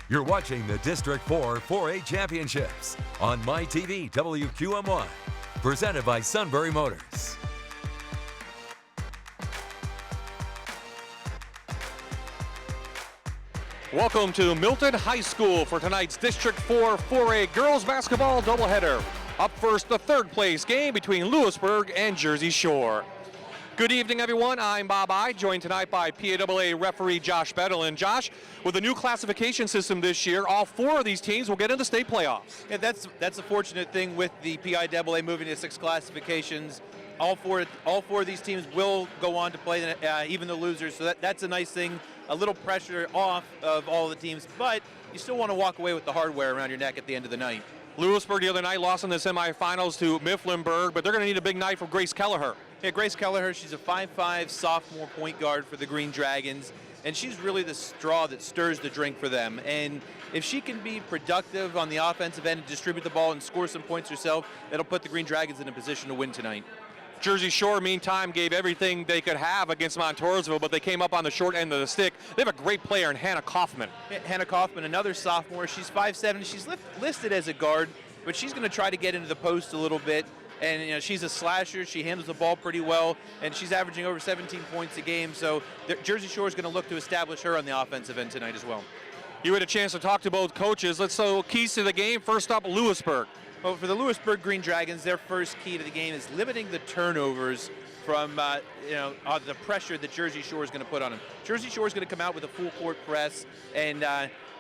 You're watching the District 4 4A Championships on MyTV WQM1, presented by Sunbury Motors. Welcome to Milton High School for tonight's District 4 4A girls basketball doubleheader. Up first, the third place game between Lewisburg and Jersey Shore. Good evening, everyone. I'm Bob I, joined tonight by PAAA referee Josh Bettel. And Josh, with the new classification system this year, all four of these teams will get into state playoffs. Yeah, that's a fortunate thing with the PIAA moving to 6 classifications. All four of these teams will go on to play, even the losers. So that's a nice thing. A little pressure off of all the teams, but you still want to walk away with the hardware around your neck at the end of the night. Lewisburg the other night lost in the semifinals to Mifflinburg, but they're going to need a big night for Grace Kelleher. Yeah, Grace Kelleher, she's a 5'5" sophomore point guard for the Green Dragons, and she's really the straw that stirs the drink for them. And if she can be productive on the offensive end and distribute the ball and score some points herself, that'll put the Green Dragons in a position to win tonight. Jersey Shore, meantime, gave everything they could have against Montoursville, but they came up on the short end of the stick. They have a great player in Hannah Kaufman. Hannah Kaufman, another sophomore. She's 5'7". She's listed as a guard, but she's going to try to get into the post a little bit. And she's a slasher. She handles the ball pretty well, and she's averaging over 17 points a game. So Jersey Shore is going to look to establish her on the offensive end tonight as well. You had a chance to talk to both coaches. Let's go keys to the game. First up, Lewisburg. Well, for the Lewisburg Green Dragons, their first key to the game is limiting the turnovers from the pressure that Jersey Shore is going to put on them. Jersey Shore is going to come out with a full court press, and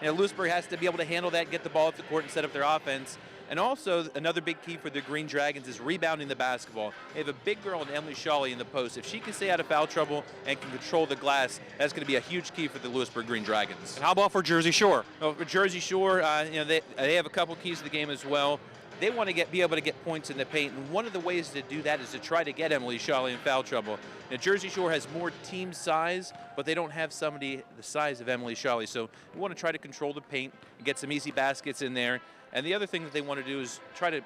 Lewisburg has to be able to handle that, get the ball up the court, and set up their offense. And also, another big key for the Green Dragons is rebounding the basketball. They have a big girl in Emily Shawley in the post. If she can stay out of foul trouble and can control the glass, that's going to be a huge key for the Lewisburg Green Dragons. And how about for Jersey Shore? Well, for Jersey Shore, they have a couple keys to the game as well. They want to be able to get points in the paint, and one of the ways to do that is to try to get Emily Shawley in foul trouble. Now, Jersey Shore has more team size, but they don't have somebody the size of Emily Shawley, so we want to try to control the paint and get some easy baskets in there. And the other thing that they want to do is try to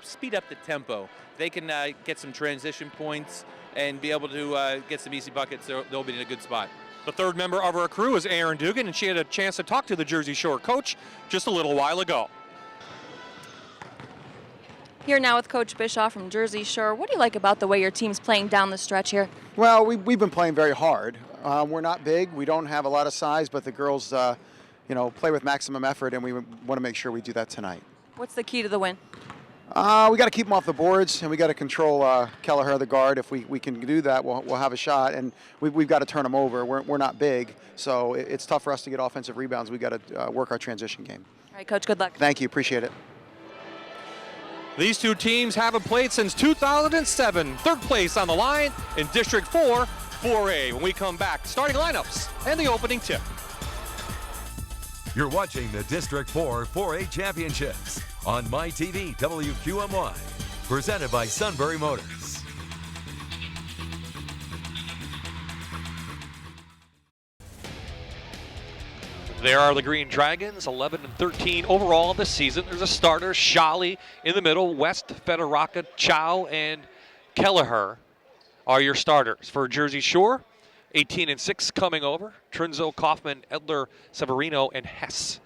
speed up the tempo. They can get some transition points and be able to get some easy buckets. They'll be in a good spot. The third member of our crew is Erin Dugan, and she had a chance to talk to the Jersey Shore coach just a little while ago. Here now with Coach Bischoff from Jersey Shore. What do you like about the way your team's playing down the stretch here? Well, we've been playing very hard. We're not big. We don't have a lot of size, but the girls, play with maximum effort, and we want to make sure we do that tonight. What's the key to the win? We got to keep them off the boards, and we got to control Kelleher, the guard. If we can do that, we'll have a shot, and we've got to turn them over. We're not big, so it's tough for us to get offensive rebounds. We've got to work our transition game. All right, Coach, good luck. Thank you. Appreciate it. These two teams haven't played since 2007. Third place on the line in District 4 4A. When we come back, starting lineups and the opening tip. You're watching the District 4 4A Championships on MyTV WQM1, presented by Sunbury Motors. There are the Green Dragons, 11-13 overall this season. There's a starter, Shawley in the middle. West, Federica, Chow, and Kelleher are your starters. For Jersey Shore, 18-6 coming over. Trinzo, Kaufman, Edler, Severino, and Hess.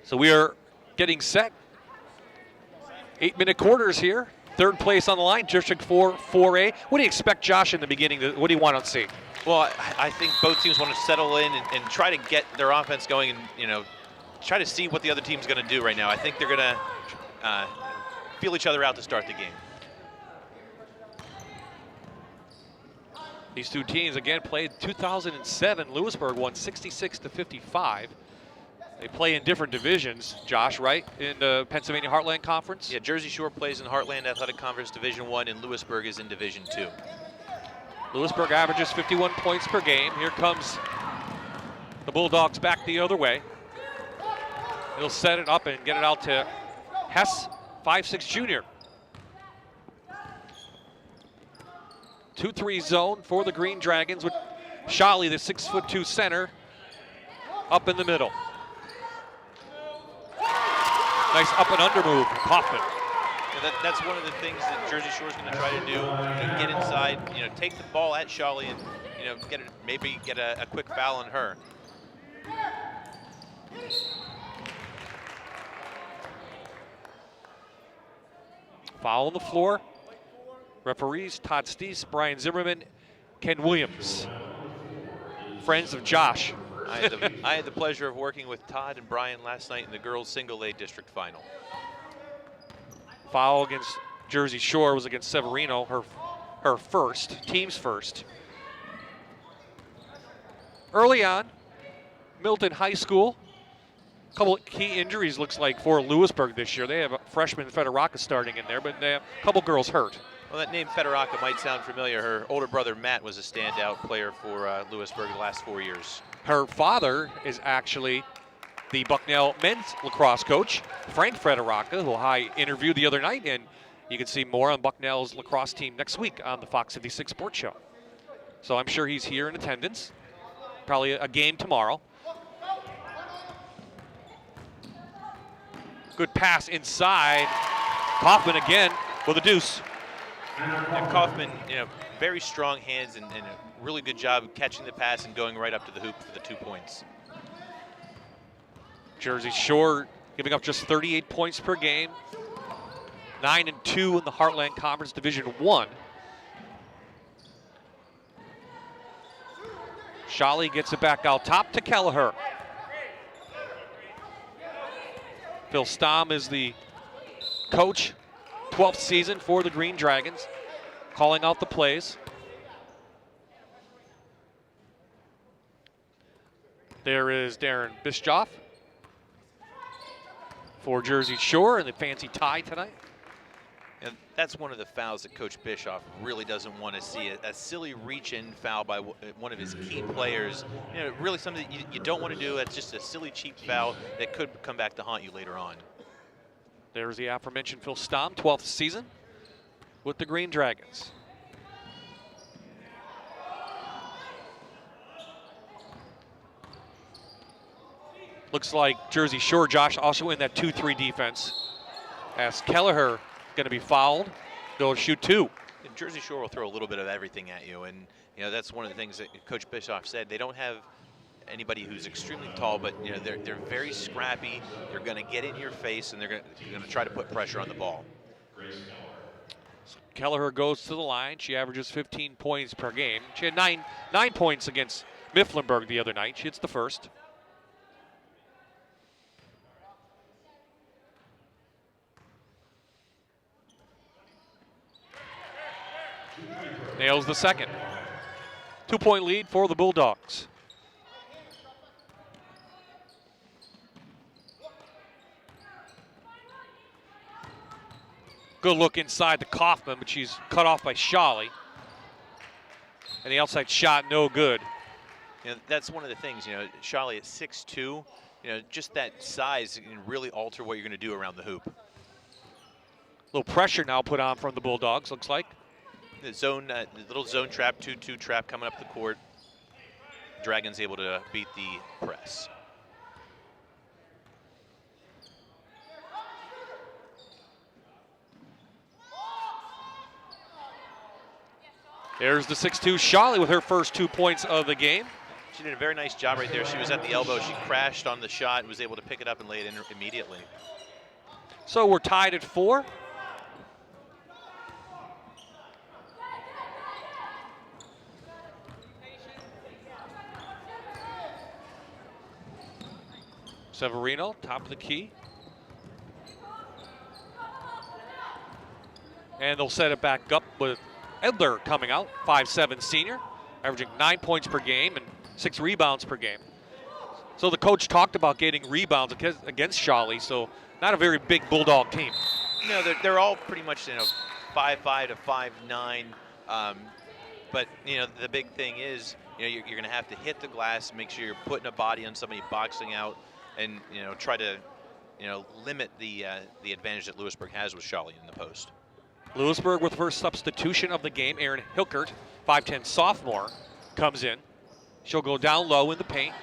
So we are getting set. 8-minute quarters here. Third place on the line, District 4 4A. What do you expect, Josh, in the beginning? What do you want to see? Well, I think both teams want to settle in and try to get their offense going and, try to see what the other team's going to do right now. I think they're going to feel each other out to start the game. These two teams, again, played 2007. Lewisburg won 66-55. They play in different divisions, Josh, right, in the Pennsylvania Heartland Conference? Yeah, Jersey Shore plays in Heartland Athletic Conference Division I, and Lewisburg is in Division II. Lewisburg averages 51 points per game. Here comes the Bulldogs back the other way. He'll set it up and get it out to Hess, 5'6" junior. 2-3 zone for the Green Dragons with Shawley, the 6'2" center, up in the middle. Nice up and under move from Kaufman. Yeah, that's one of the things that Jersey Shore is going to try to do. Get inside, take the ball at Shawley and, maybe get a quick foul on her. Foul on the floor. Referees Todd Steese, Brian Zimmerman, Ken Williams. Friends of Josh. I had the pleasure of working with Todd and Brian last night in the girls single A district final. Foul against Jersey Shore was against Severino, her first, team's first. Early on, Milton High School, a couple of key injuries looks like for Lewisburg this year. They have a freshman Federaca starting in there, but they have a couple girls hurt. Well, that name Federaca might sound familiar. Her older brother Matt was a standout player for Lewisburg the last 4 years. Her father is actually the Bucknell men's lacrosse coach, Frank Federaca, who I interviewed the other night, and you can see more on Bucknell's lacrosse team next week on the Fox 56 Sports Show. So I'm sure he's here in attendance. Probably a game tomorrow. Good pass inside. Kaufman again with a deuce. And Kaufman, very strong hands and a really good job catching the pass and going right up to the hoop for the 2 points. Jersey Shore giving up just 38 points per game. 9-2 in the Heartland Conference Division I. Shawley gets it back out top to Kelleher. Phil Stamm is the coach, 12th season for the Green Dragons, calling out the plays. There is Darren Bischoff for Jersey Shore in the fancy tie tonight. And that's one of the fouls that Coach Bischoff really doesn't want to see. A silly reach-in foul by one of his key players. Really something that you don't want to do. It's just a silly, cheap foul that could come back to haunt you later on. There's the aforementioned Phil Stamm, 12th season with the Green Dragons. Looks like Jersey Shore, Josh, also in that 2-3 defense. As Kelleher going to be fouled, they'll shoot two. And Jersey Shore will throw a little bit of everything at you, and that's one of the things that Coach Bischoff said. They don't have anybody who's extremely tall, but they're very scrappy. They're going to get in your face, and they're going to try to put pressure on the ball. So Kelleher goes to the line. She averages 15 points per game. She had nine points against Mifflinburg the other night. She hits the first. Nails the second. 2-point lead for the Bulldogs. Good look inside to Kaufman, but she's cut off by Shawley. And the outside shot, no good. That's one of the things, Shawley at 6'2", just that size can really alter what you're going to do around the hoop. A little pressure now put on from the Bulldogs, looks like. The little zone trap, 2-2 trap coming up the court. Dragons able to beat the press. There's the 6'2" Shawley with her first 2 points of the game. She did a very nice job right there. She was at the elbow. She crashed on the shot and was able to pick it up and lay it in immediately. So we're tied at 4. Severino, top of the key. And they'll set it back up with Edler coming out, 5'7" senior, averaging 9 points per game and 6 rebounds per game. So the coach talked about getting rebounds against Shawley, so not a very big Bulldog team. No, they're all pretty much 5'5" to 5'9". But the big thing is you're going to have to hit the glass, make sure you're putting a body on somebody boxing out, and try to limit the advantage that Lewisburg has with Shawley in the post. Lewisburg with first substitution of the game, Erin Hilkert, 5'10" sophomore, comes in. She'll go down low in the paint.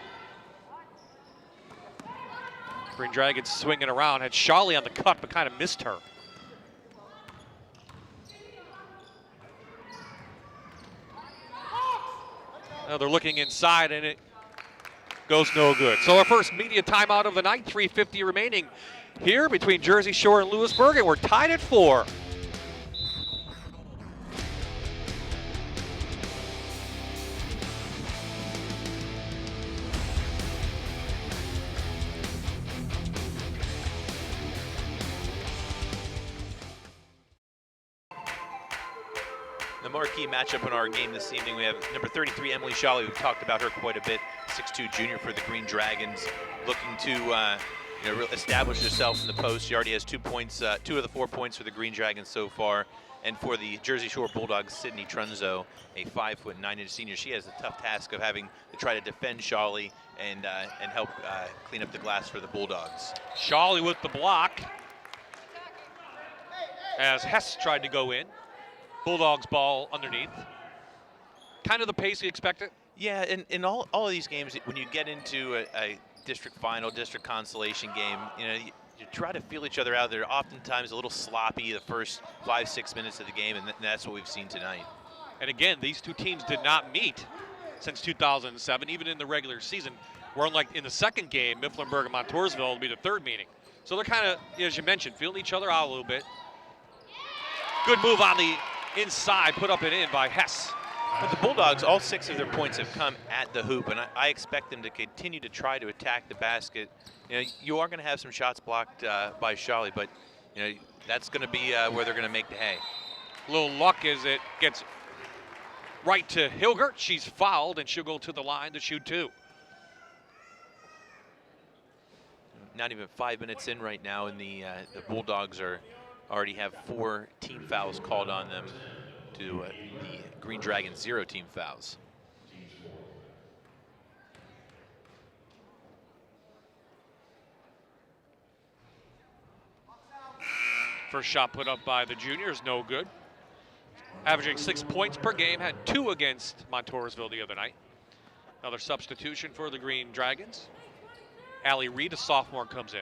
Green Dragons swinging around, had Shawley on the cut, but kind of missed her. Now they're looking inside, and it goes no good. So our first media timeout of the night, 3:50 remaining here between Jersey Shore and Lewisburg, and we're tied at 4. the marquee matchup in our game this evening. We have number 33, Emily Shawley. We've talked about her quite a bit. 6'2" junior for the Green Dragons, looking to establish herself in the post. She already has 2 points, 2 of the 4 points for the Green Dragons so far. And for the Jersey Shore Bulldogs, Sydney Trunzo, a 5'9" senior, she has the tough task of having to try to defend Shawley and help clean up the glass for the Bulldogs. Shawley with the block as Hess tried to go in. Bulldogs ball underneath. Kind of the pace we expected. Yeah, in all of these games, when you get into a district final, district consolation game, you try to feel each other out. They're oftentimes a little sloppy the first 5-6 minutes of the game, and that's what we've seen tonight. And again, these two teams did not meet since 2007, even in the regular season. Where unlike in the second game, Mifflinburg and Montoursville will be the third meeting. So they're kind of, as you mentioned, feeling each other out a little bit. Good move on the inside, put up and in by Hess. But the Bulldogs, all 6 of their points have come at the hoop, and I expect them to continue to try to attack the basket. You are going to have some shots blocked by Shawley, but that's going to be where they're going to make the hay. A little luck as it gets right to Hilgert. She's fouled, and she'll go to the line to shoot 2. Not even 5 minutes in right now, and the Bulldogs already have 4 team fouls called on them to the Green Dragons 0 team fouls. First shot put up by the juniors, no good. Averaging 6 points per game, had 2 against Montoursville the other night. Another substitution for the Green Dragons. Allie Reed, a sophomore, comes in.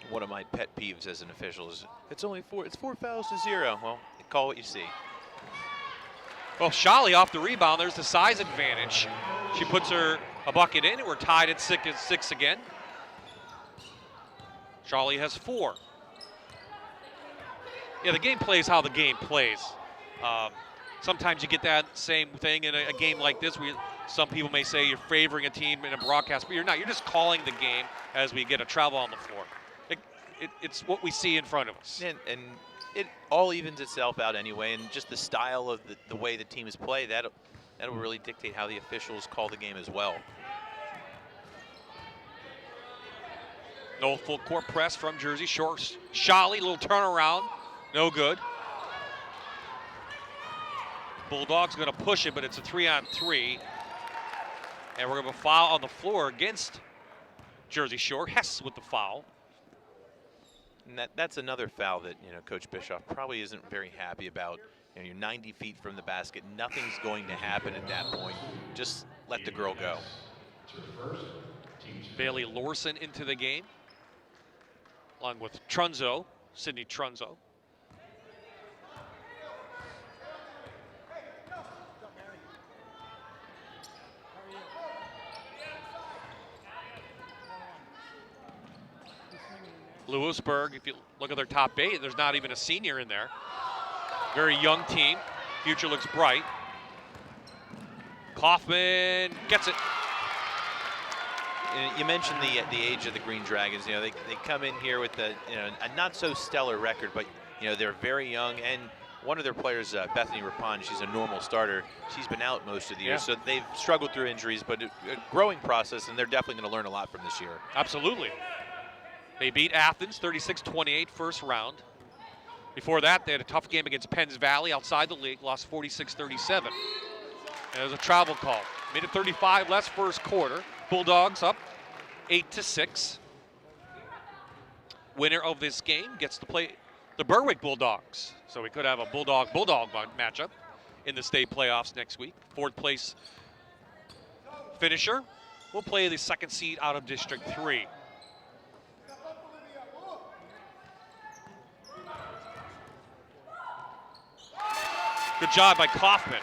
One of my pet peeves as an official is it's 4 fouls to 0. Well, call what you see. Well, Shawley off the rebound. There's the size advantage. She puts her a bucket in, and we're tied at 6 again. Shawley has 4. Yeah, the game plays how the game plays. Sometimes you get that same thing in a game like this. Some people may say you're favoring a team in a broadcast, but you're not. You're just calling the game as we get a travel on the floor. It's what we see in front of us. And it all evens itself out anyway, and just the style of the way the teams play, that'll really dictate how the officials call the game as well. No full court press from Jersey Shore. Shawley, little turnaround, no good. Bulldogs going to push it, but it's a 3-on-3. And we're going to have a foul on the floor against Jersey Shore. Hess with the foul. And that's another foul that Coach Bischoff probably isn't very happy about. You're 90 feet from the basket. Nothing's going to happen at that point. Just let the girl go. Bailey Lorson into the game, along with Trunzo, Sydney Trunzo. Lewisburg, if you look at their top 8, there's not even a senior in there. Very young team. Future looks bright. Kaufman gets it. You mentioned the age of the Green Dragons. They come in here with a not so stellar record, but they're very young. And one of their players, Bethany Rapon, she's a normal starter. She's been out most of the year, so they've struggled through injuries, but a growing process, and they're definitely going to learn a lot from this year. Absolutely. They beat Athens 36-28 first round. Before that, they had a tough game against Penns Valley outside the league, lost 46-37. And there's a travel call. Minute 35 left first quarter. Bulldogs up 8-6. Winner of this game gets to play the Berwick Bulldogs. So we could have a Bulldog matchup in the state playoffs next week. 4th place finisher will play the 2nd seed out of District 3. Good job by Kaufman.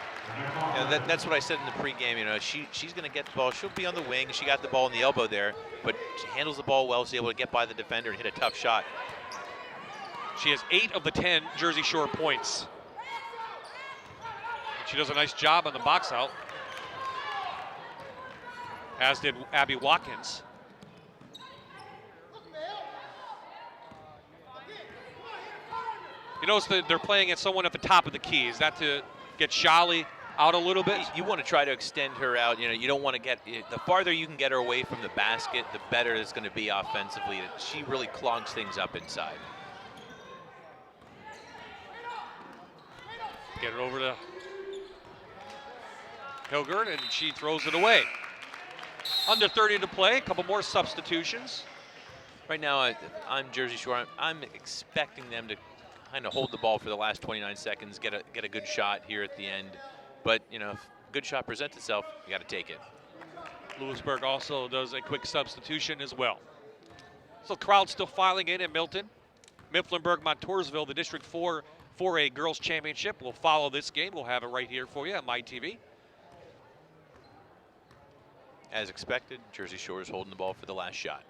That's what I said in the pregame. She's going to get the ball. She'll be on the wing. She got the ball in the elbow there, but she handles the ball well. She's able to get by the defender and hit a tough shot. She has 8 of the 10 Jersey Shore points. She does a nice job on the box out, as did Abby Watkins. You notice that they're playing at someone at the top of the key. Is that to get Shally out a little bit? You want to try to extend her out. You know, you don't want to get the farther you can get her away from the basket, the better it's going to be offensively. She really clogs things up inside. Get it over to Hilgert, and she throws it away. Under 30 to play, a couple more substitutions. Right now, I'm Jersey Shore. I'm expecting them to kind of hold the ball for the last 29 seconds, get a good shot here at the end. But, you know, if a good shot presents itself, you got to take it. Lewisburg also does a quick substitution as well. So the crowd still filing in Milton. Mifflinburg, Montoursville, the District 4 4A Girls Championship. We'll follow this game. We'll have it right here for you on my TV. As expected, Jersey Shore is holding the ball for the last shot.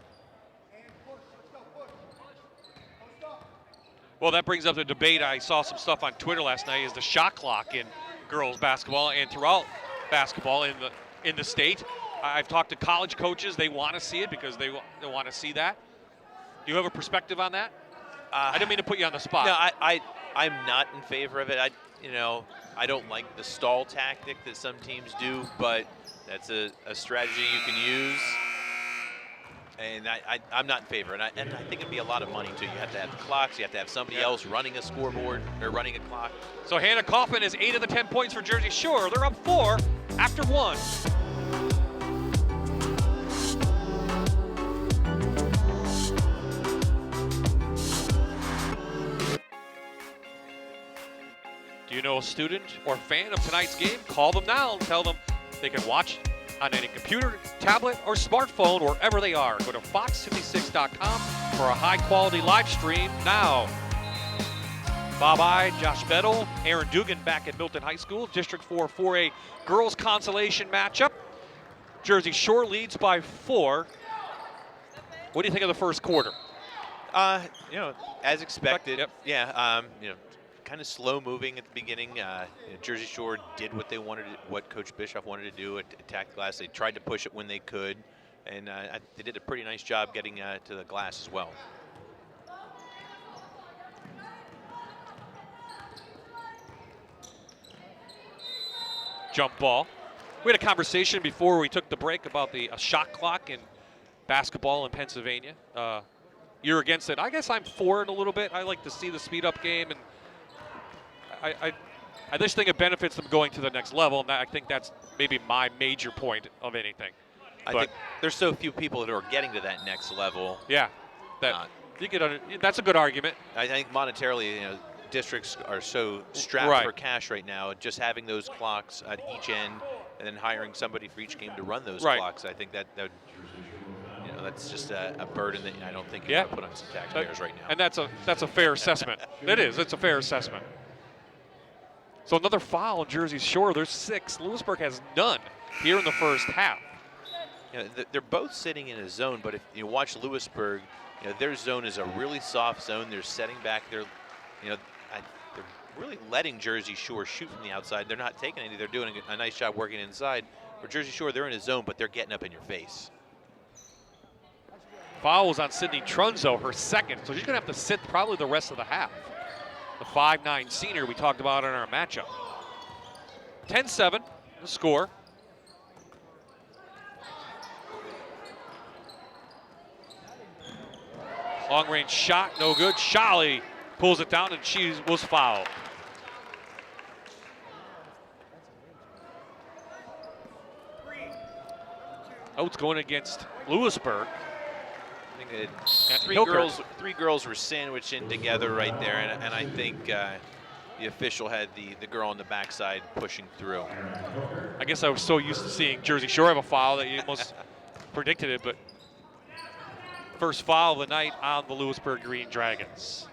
Well, that brings up the debate. I saw some stuff on Twitter last night. Is the shot clock in girls basketball and throughout basketball in the state? I've talked to college coaches. They want to see it because they want to see that. Do you have a perspective on that? I didn't mean to put you on the spot. No, I'm not in favor of it. I don't like the stall tactic that some teams do, but that's a strategy you can use. And I'm not in favor. And I think it'd be a lot of money, too. You have to have the clocks. You have to have somebody else running a scoreboard or running a clock. So Hannah Kaufman is 8 of the 10 points for Jersey Shore. They're up 4 after 1. Do you know a student or fan of tonight's game? Call them now and tell them they can watch on any computer, tablet, or smartphone wherever they are. Go to fox56.com for a high-quality live stream now. Bob I, Josh Bettle, Aaron Dugan back at Milton High School. District 4 4A girls consolation matchup. Jersey Shore leads by 4. What do you think of the first quarter? As expected. Yep. Yeah, kind of slow moving at the beginning. Jersey Shore did what they wanted, what Coach Bischoff wanted to do, attack the glass. They tried to push it when they could, and they did a pretty nice job getting to the glass as well. Jump ball. We had a conversation before we took the break about the shot clock in basketball in Pennsylvania. You're against it. I guess I'm for it a little bit. I like to see the speed-up game, and I just think it benefits them going to the next level, and I think that's maybe my major point of anything. I think there's so few people that are getting to that next level. Yeah, that's a good argument. I think monetarily, districts are so strapped for cash right now. Just having those clocks at each end, and then hiring somebody for each game to run those clocks, I think that that's just a burden that I don't think you can put on some taxpayers right now. And that's a fair assessment. It is. It's a fair assessment. So another foul on Jersey Shore. There's 6. Lewisburg has none here in the first half. They're both sitting in a zone, but if you watch Lewisburg, their zone is a really soft zone. They're setting back. They're really letting Jersey Shore shoot from the outside. They're not taking any. They're doing a nice job working inside. For Jersey Shore, they're in a zone, but they're getting up in your face. Foul was on Sydney Trunzo, her second, so she's going to have to sit probably the rest of the half. The 5'9" senior we talked about in our matchup. 10-7, the score. Long range shot, no good. Shally pulls it down, and she was fouled. Oh, it's going against Lewisburg. I think three girls were sandwiched in together right there, and I think the official had the girl on the backside pushing through. I guess I was so used to seeing Jersey Shore have a foul that you almost predicted it, but first foul of the night on the Lewisburg Green Dragons.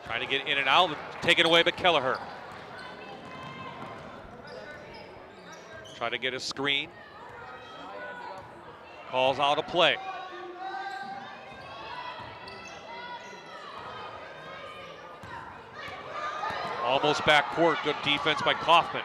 Trying to get in and out, taken away by Kelleher. Try to get a screen. Calls out a play. Almost backcourt. Good defense by Kaufman.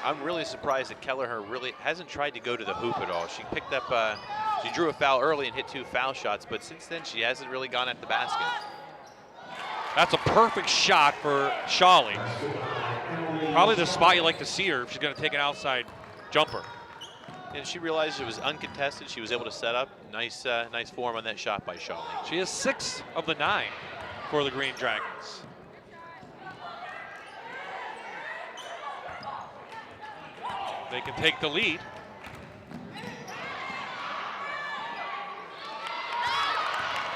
I'm really surprised that Kelleher really hasn't tried to go to the hoop at all. She picked up, she drew a foul early and hit 2 foul shots, but since then she hasn't really gone at the basket. That's a perfect shot for Shawley. Probably the spot you like to see her if she's going to take an outside jumper. And she realized it was uncontested. She was able to set up. Nice form on that shot by Shawley. She has 6 of the 9 for the Green Dragons. They can take the lead.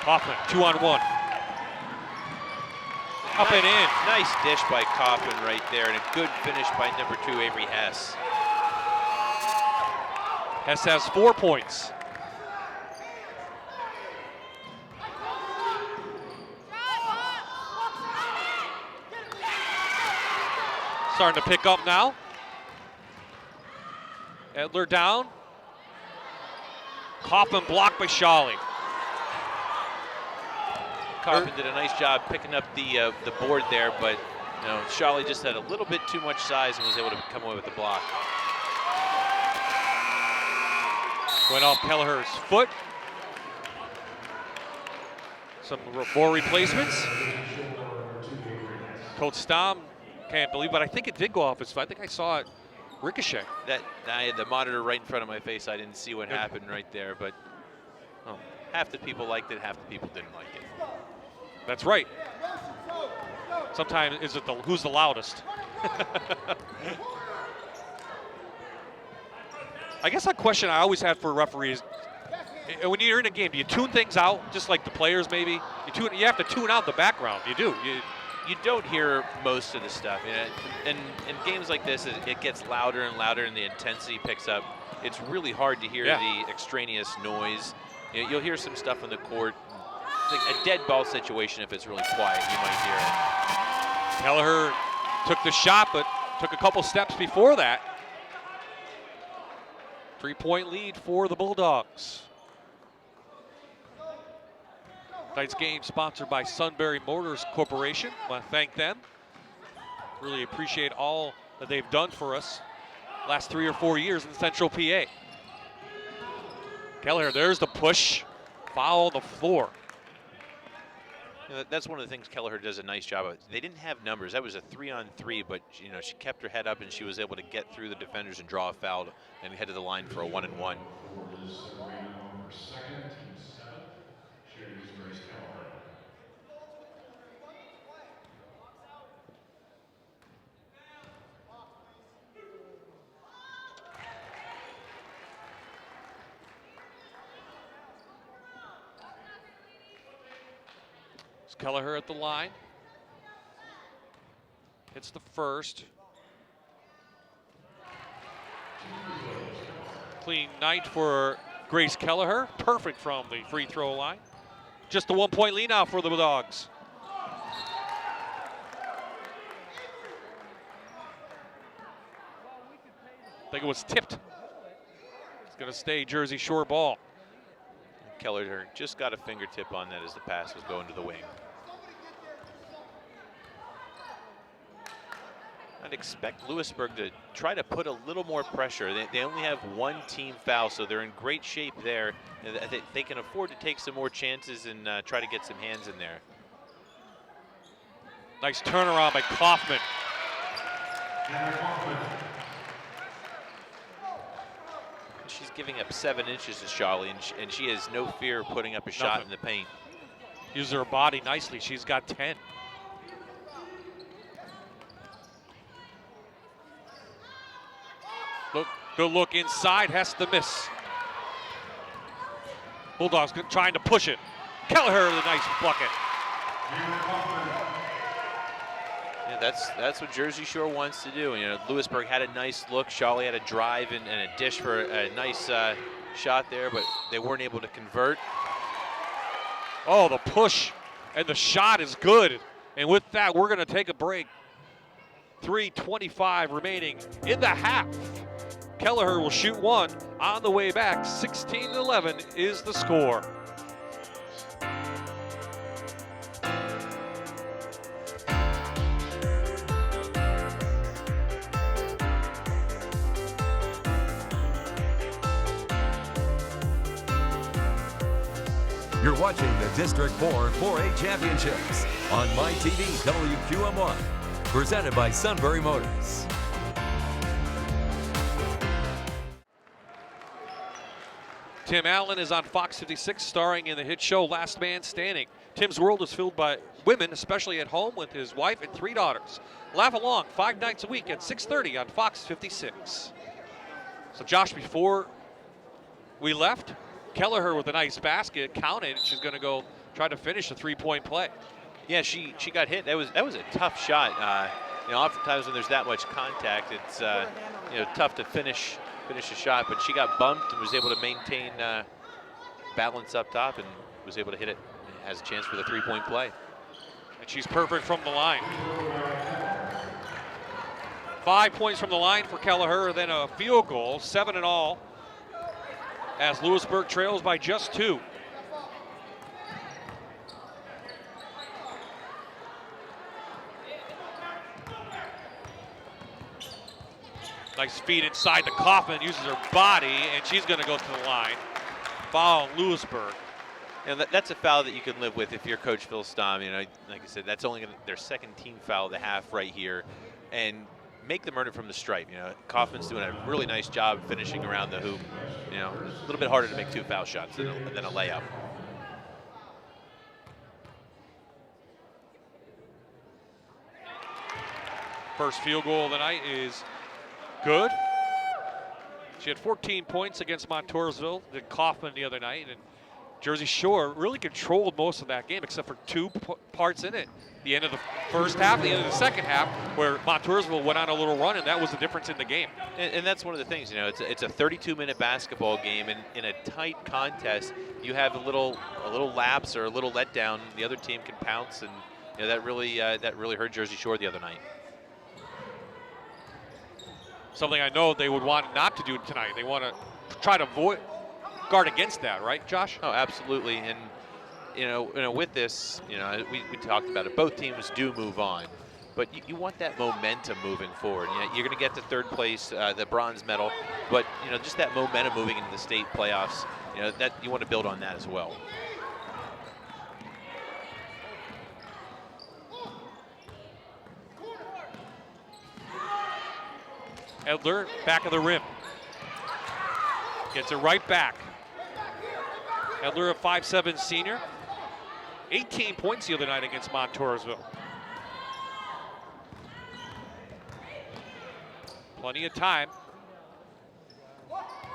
Kaufman, 2-on-1. Up and in. Nice dish by Kaufman right there, and a good finish by number 2, Avery Hess. Hess has 4 points. Starting to pick up now. Edler down. Kaufman blocked by Shawley. Kaufman did a nice job picking up the board there, but Shawley just had a little bit too much size and was able to come away with the block. Went off Kelleher's foot. Some more replacements. Coach Stamm can't believe, but I think it did go off his foot. I think I saw it ricochet. I had the monitor right in front of my face. I didn't see what happened right there, but half the people liked it, half the people didn't like it. That's right. Sometimes is it who's the loudest? I guess a question I always had for referees: when you're in a game, do you tune things out, just like the players maybe? You have to tune out the background. You do. You don't hear most of the stuff. And in games like this, it gets louder and louder, and the intensity picks up. It's really hard to hear the extraneous noise. You'll hear some stuff on the court. Like a dead ball situation, if it's really quiet, you might hear it. Kelleher took the shot, but took a couple steps before that. 3-point lead for the Bulldogs. Tonight's game sponsored by Sunbury Motors Corporation. I want to thank them. Really appreciate all that they've done for us last 3 or 4 years in Central PA. Kelleher, there's the push. Foul on the floor. That's one of the things Kelleher does a nice job of. They didn't have numbers. That was a 3-on-3, but she kept her head up and she was able to get through the defenders and draw a foul and head to the line for a 1-and-1. Kelleher at the line. Hits the first. Clean night for Grace Kelleher. Perfect from the free throw line. Just a 1-point lead now for the Bulldogs. I think it was tipped. It's going to stay Jersey Shore ball. Kelleher just got a fingertip on that as the pass was going to the wing. I'd expect Lewisburg to try to put a little more pressure. They only have 1 team foul, so they're in great shape there. They can afford to take some more chances and try to get some hands in there. Nice turnaround by Kaufman. She's giving up 7 inches to Shawley, and she has no fear of putting up a shot in the paint. Uses her body nicely. She's got 10. Good look inside, has to miss. Bulldogs trying to push it. Kelleher with a nice bucket. Yeah, that's what Jersey Shore wants to do. Lewisburg had a nice look. Shawley had a drive and a dish for a nice shot there, but they weren't able to convert. Oh, the push and the shot is good. And with that, we're going to take a break. 3:25 remaining in the half. Kelleher will shoot one on the way back. 16-11 is the score. You're watching the District 4 4A Championships on MyTV WQM1, presented by Sunbury Motors. Tim Allen is on Fox 56, starring in the hit show Last Man Standing. Tim's world is filled by women, especially at home with his wife and 3 daughters. Laugh along 5 nights a week at 6:30 on Fox 56. So Josh, before we left, Kelleher with a nice basket, counted. She's going to go try to finish a 3-point play. Yeah, she got hit. That was a tough shot. Oftentimes when there's that much contact, it's tough to finish a shot. But she got bumped and was able to maintain balance up top and was able to hit it. Has a chance for the 3-point play. And she's perfect from the line. 5 points from the line for Kelleher, then a field goal, 7 in all, as Lewisburg trails by just 2. Nice feed inside to Kaufman, uses her body, and she's going to go to the line. Foul on Lewisburg. And that's a foul that you can live with if you're Coach Phil Stamm. Like I said, that's only their second team foul of the half right here, and make them earn it from the stripe. Kaufman's doing a really nice job finishing around the hoop. A little bit harder to make 2 foul shots than a layup. First field goal of the night is good. She had 14 points against Montoursville, did Kaufman the other night, and Jersey Shore really controlled most of that game except for 2 parts in it. The end of the first half, the end of the second half, where Montoursville went on a little run, and that was the difference in the game. And that's one of the things, it's a 32-minute basketball game, and in a tight contest, you have a little lapse or a little letdown, the other team can pounce, and that really hurt Jersey Shore the other night. Something I know they would want not to do tonight. They want to try to guard against that, right, Josh? Oh, absolutely. And with this, we talked about it. Both teams do move on, but you want that momentum moving forward. You're going to get to 3rd place, the bronze medal, but just that momentum moving into the state playoffs. That you want to build on that as well. Edler, back of the rim. Gets it right back. Edler, a 5'7" senior. 18 points the other night against Montoursville. Plenty of time.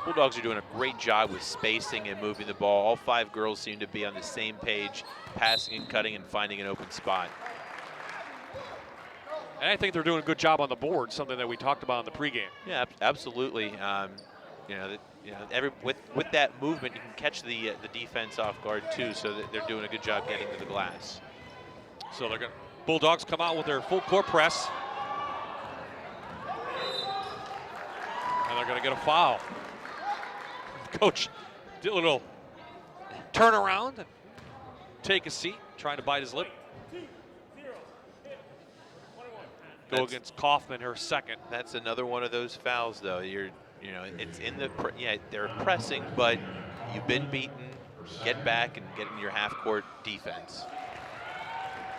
Bulldogs are doing a great job with spacing and moving the ball. All 5 girls seem to be on the same page, passing and cutting and finding an open spot. And I think they're doing a good job on the board, something that we talked about in the pregame. Yeah, absolutely. With that movement, you can catch the defense off guard too. So that they're doing a good job getting to the glass. So Bulldogs come out with their full court press, and they're going to get a foul. Coach did a little turnaround and take a seat, trying to bite his lip. Go against Kaufman, her second. That's another one of those fouls, though. It's in the they're pressing, but you've been beaten. Get back and get in your half-court defense.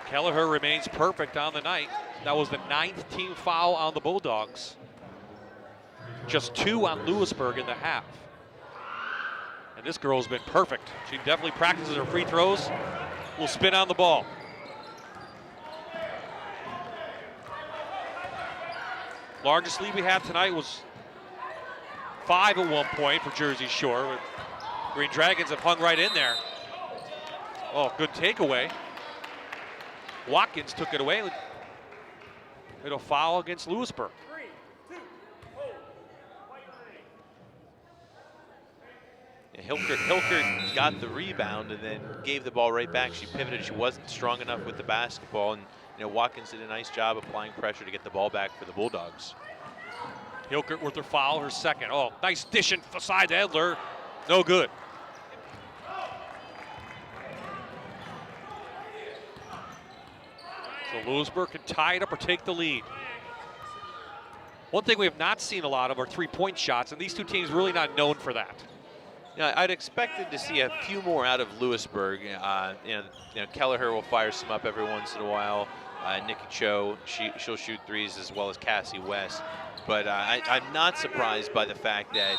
Kelleher remains perfect on the night. That was the 9th team foul on the Bulldogs. Just 2 on Lewisburg in the half. And this girl's been perfect. She definitely practices her free throws. Will spin on the ball. Largest lead we had tonight was 5 at one point for Jersey Shore. Green Dragons have hung right in there. Oh, good takeaway. Watkins took it away. It'll foul against Lewisburg. Hilker got the rebound and then gave the ball right back. She pivoted. She wasn't strong enough with the basketball, and Watkins did a nice job applying pressure to get the ball back for the Bulldogs. Hilkert with her foul, her second. Oh, nice dish inside to Edler. No good. So Lewisburg can tie it up or take the lead. One thing we have not seen a lot of are 3-point shots, and these two teams really not known for that. I'd expected to see a few more out of Lewisburg. Kelleher will fire some up every once in a while. Nikki Cho, she'll shoot threes, as well as Cassie West. But I'm not surprised by the fact that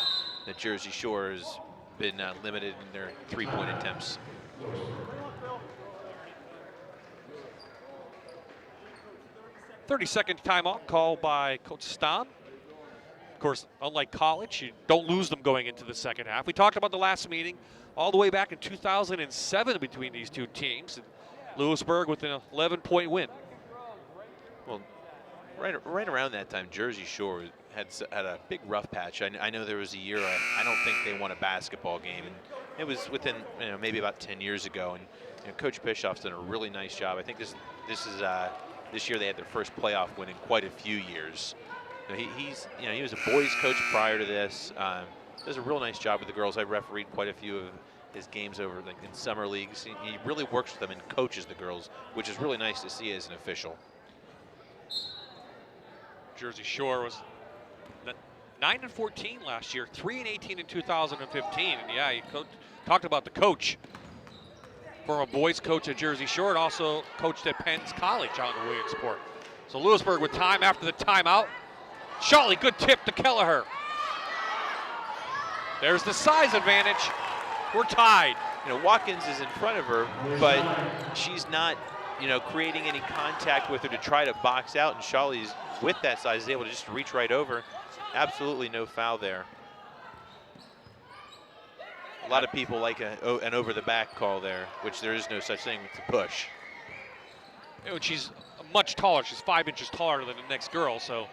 Jersey Shore has been limited in their three-point attempts. "30-second timeout called by Coach Stam. Of course, unlike college, you don't lose them going into the second half. We talked about the last meeting all the way back in 2007 between these two teams. And Lewisburg with an 11-point win. Well, right around that time, Jersey Shore had a big rough patch. I know there was a year I don't think they won a basketball game, and it was within maybe about 10 years ago. And Coach Bischoff's done a really nice job. I think this year they had their first playoff win in quite a few years. He was a boys coach prior to this. Does a real nice job with the girls. I refereed quite a few of his games over in summer leagues. He really works with them and coaches the girls, which is really nice to see as an official. Jersey Shore was 9-14 last year, 3-18 in 2015. And yeah, you talked about the coach. Former boys coach at Jersey Shore and also coached at Penn's College out in Williamsport. So Lewisburg with time after the timeout. Shawley, good tip to Kelleher. There's the size advantage. We're tied. Watkins is in front of her, but she's not, creating any contact with her to try to box out. And Shawley's, with that size, is able to just reach right over. Absolutely no foul there. A lot of people like an over-the-back call there, which there is no such thing with the push. She's much taller. She's 5 inches taller than the next girl, so.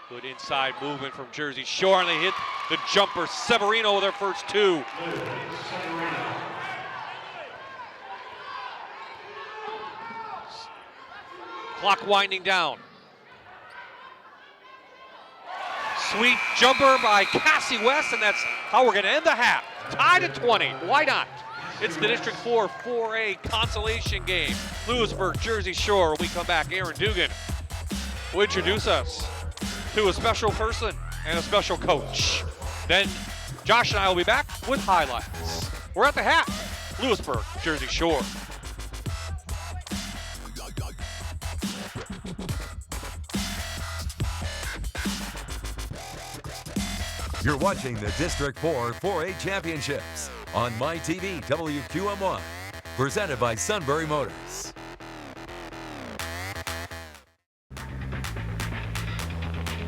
Good inside movement from Jersey Shore, and they hit the jumper. Severino with their first two. Clock winding down. Sweet jumper by Cassie West, and that's how we're going to end the half. Tied at 20. Why not? It's the District 4 4A consolation game. Lewisburg, Jersey Shore. When we come back, Aaron Dugan will introduce us to a special person and a special coach. Then Josh and I will be back with highlights. We're at the half. Lewisburg, Jersey Shore. You're watching the District 4 4A Championships on MyTV WQM1, presented by Sunbury Motors.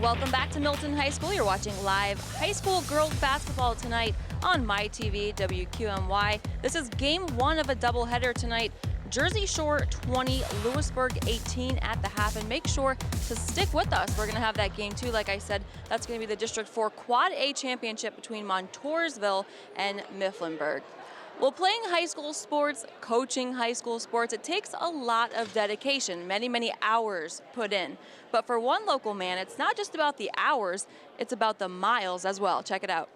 Welcome back to Milton High School. You're watching live high school girls basketball tonight on MyTV WQMY. This is game one of a doubleheader tonight. Jersey Shore 20, Lewisburg 18 at the half, and make sure to stick with us. We're going to have that game too. Like I said, that's going to be the District 4 Quad A Championship between Montoursville and Mifflinburg. Well, playing high school sports, coaching high school sports, it takes a lot of dedication, many hours put in. But for one local man, it's not just about the hours, it's about the miles as well. Check it out.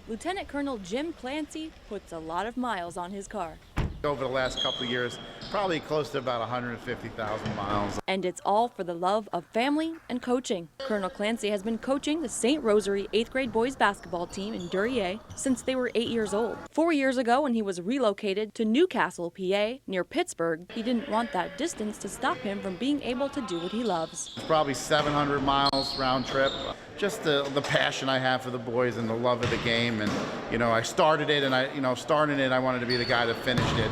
Lieutenant Colonel Jim Clancy puts a lot of miles on his car. Over the last couple of years, probably close to about 150,000 miles. And it's all for the love of family and coaching. Colonel Clancy has been coaching the St. Rosary 8th grade boys basketball team in Duryea since they were 8 years old. 4 years ago, when he was relocated to Newcastle, PA, near Pittsburgh, he didn't want that distance to stop him from being able to do what he loves. It's probably 700 miles round trip. Just the passion I have for the boys and the love of the game, and I started it, and I wanted to be the guy that finished it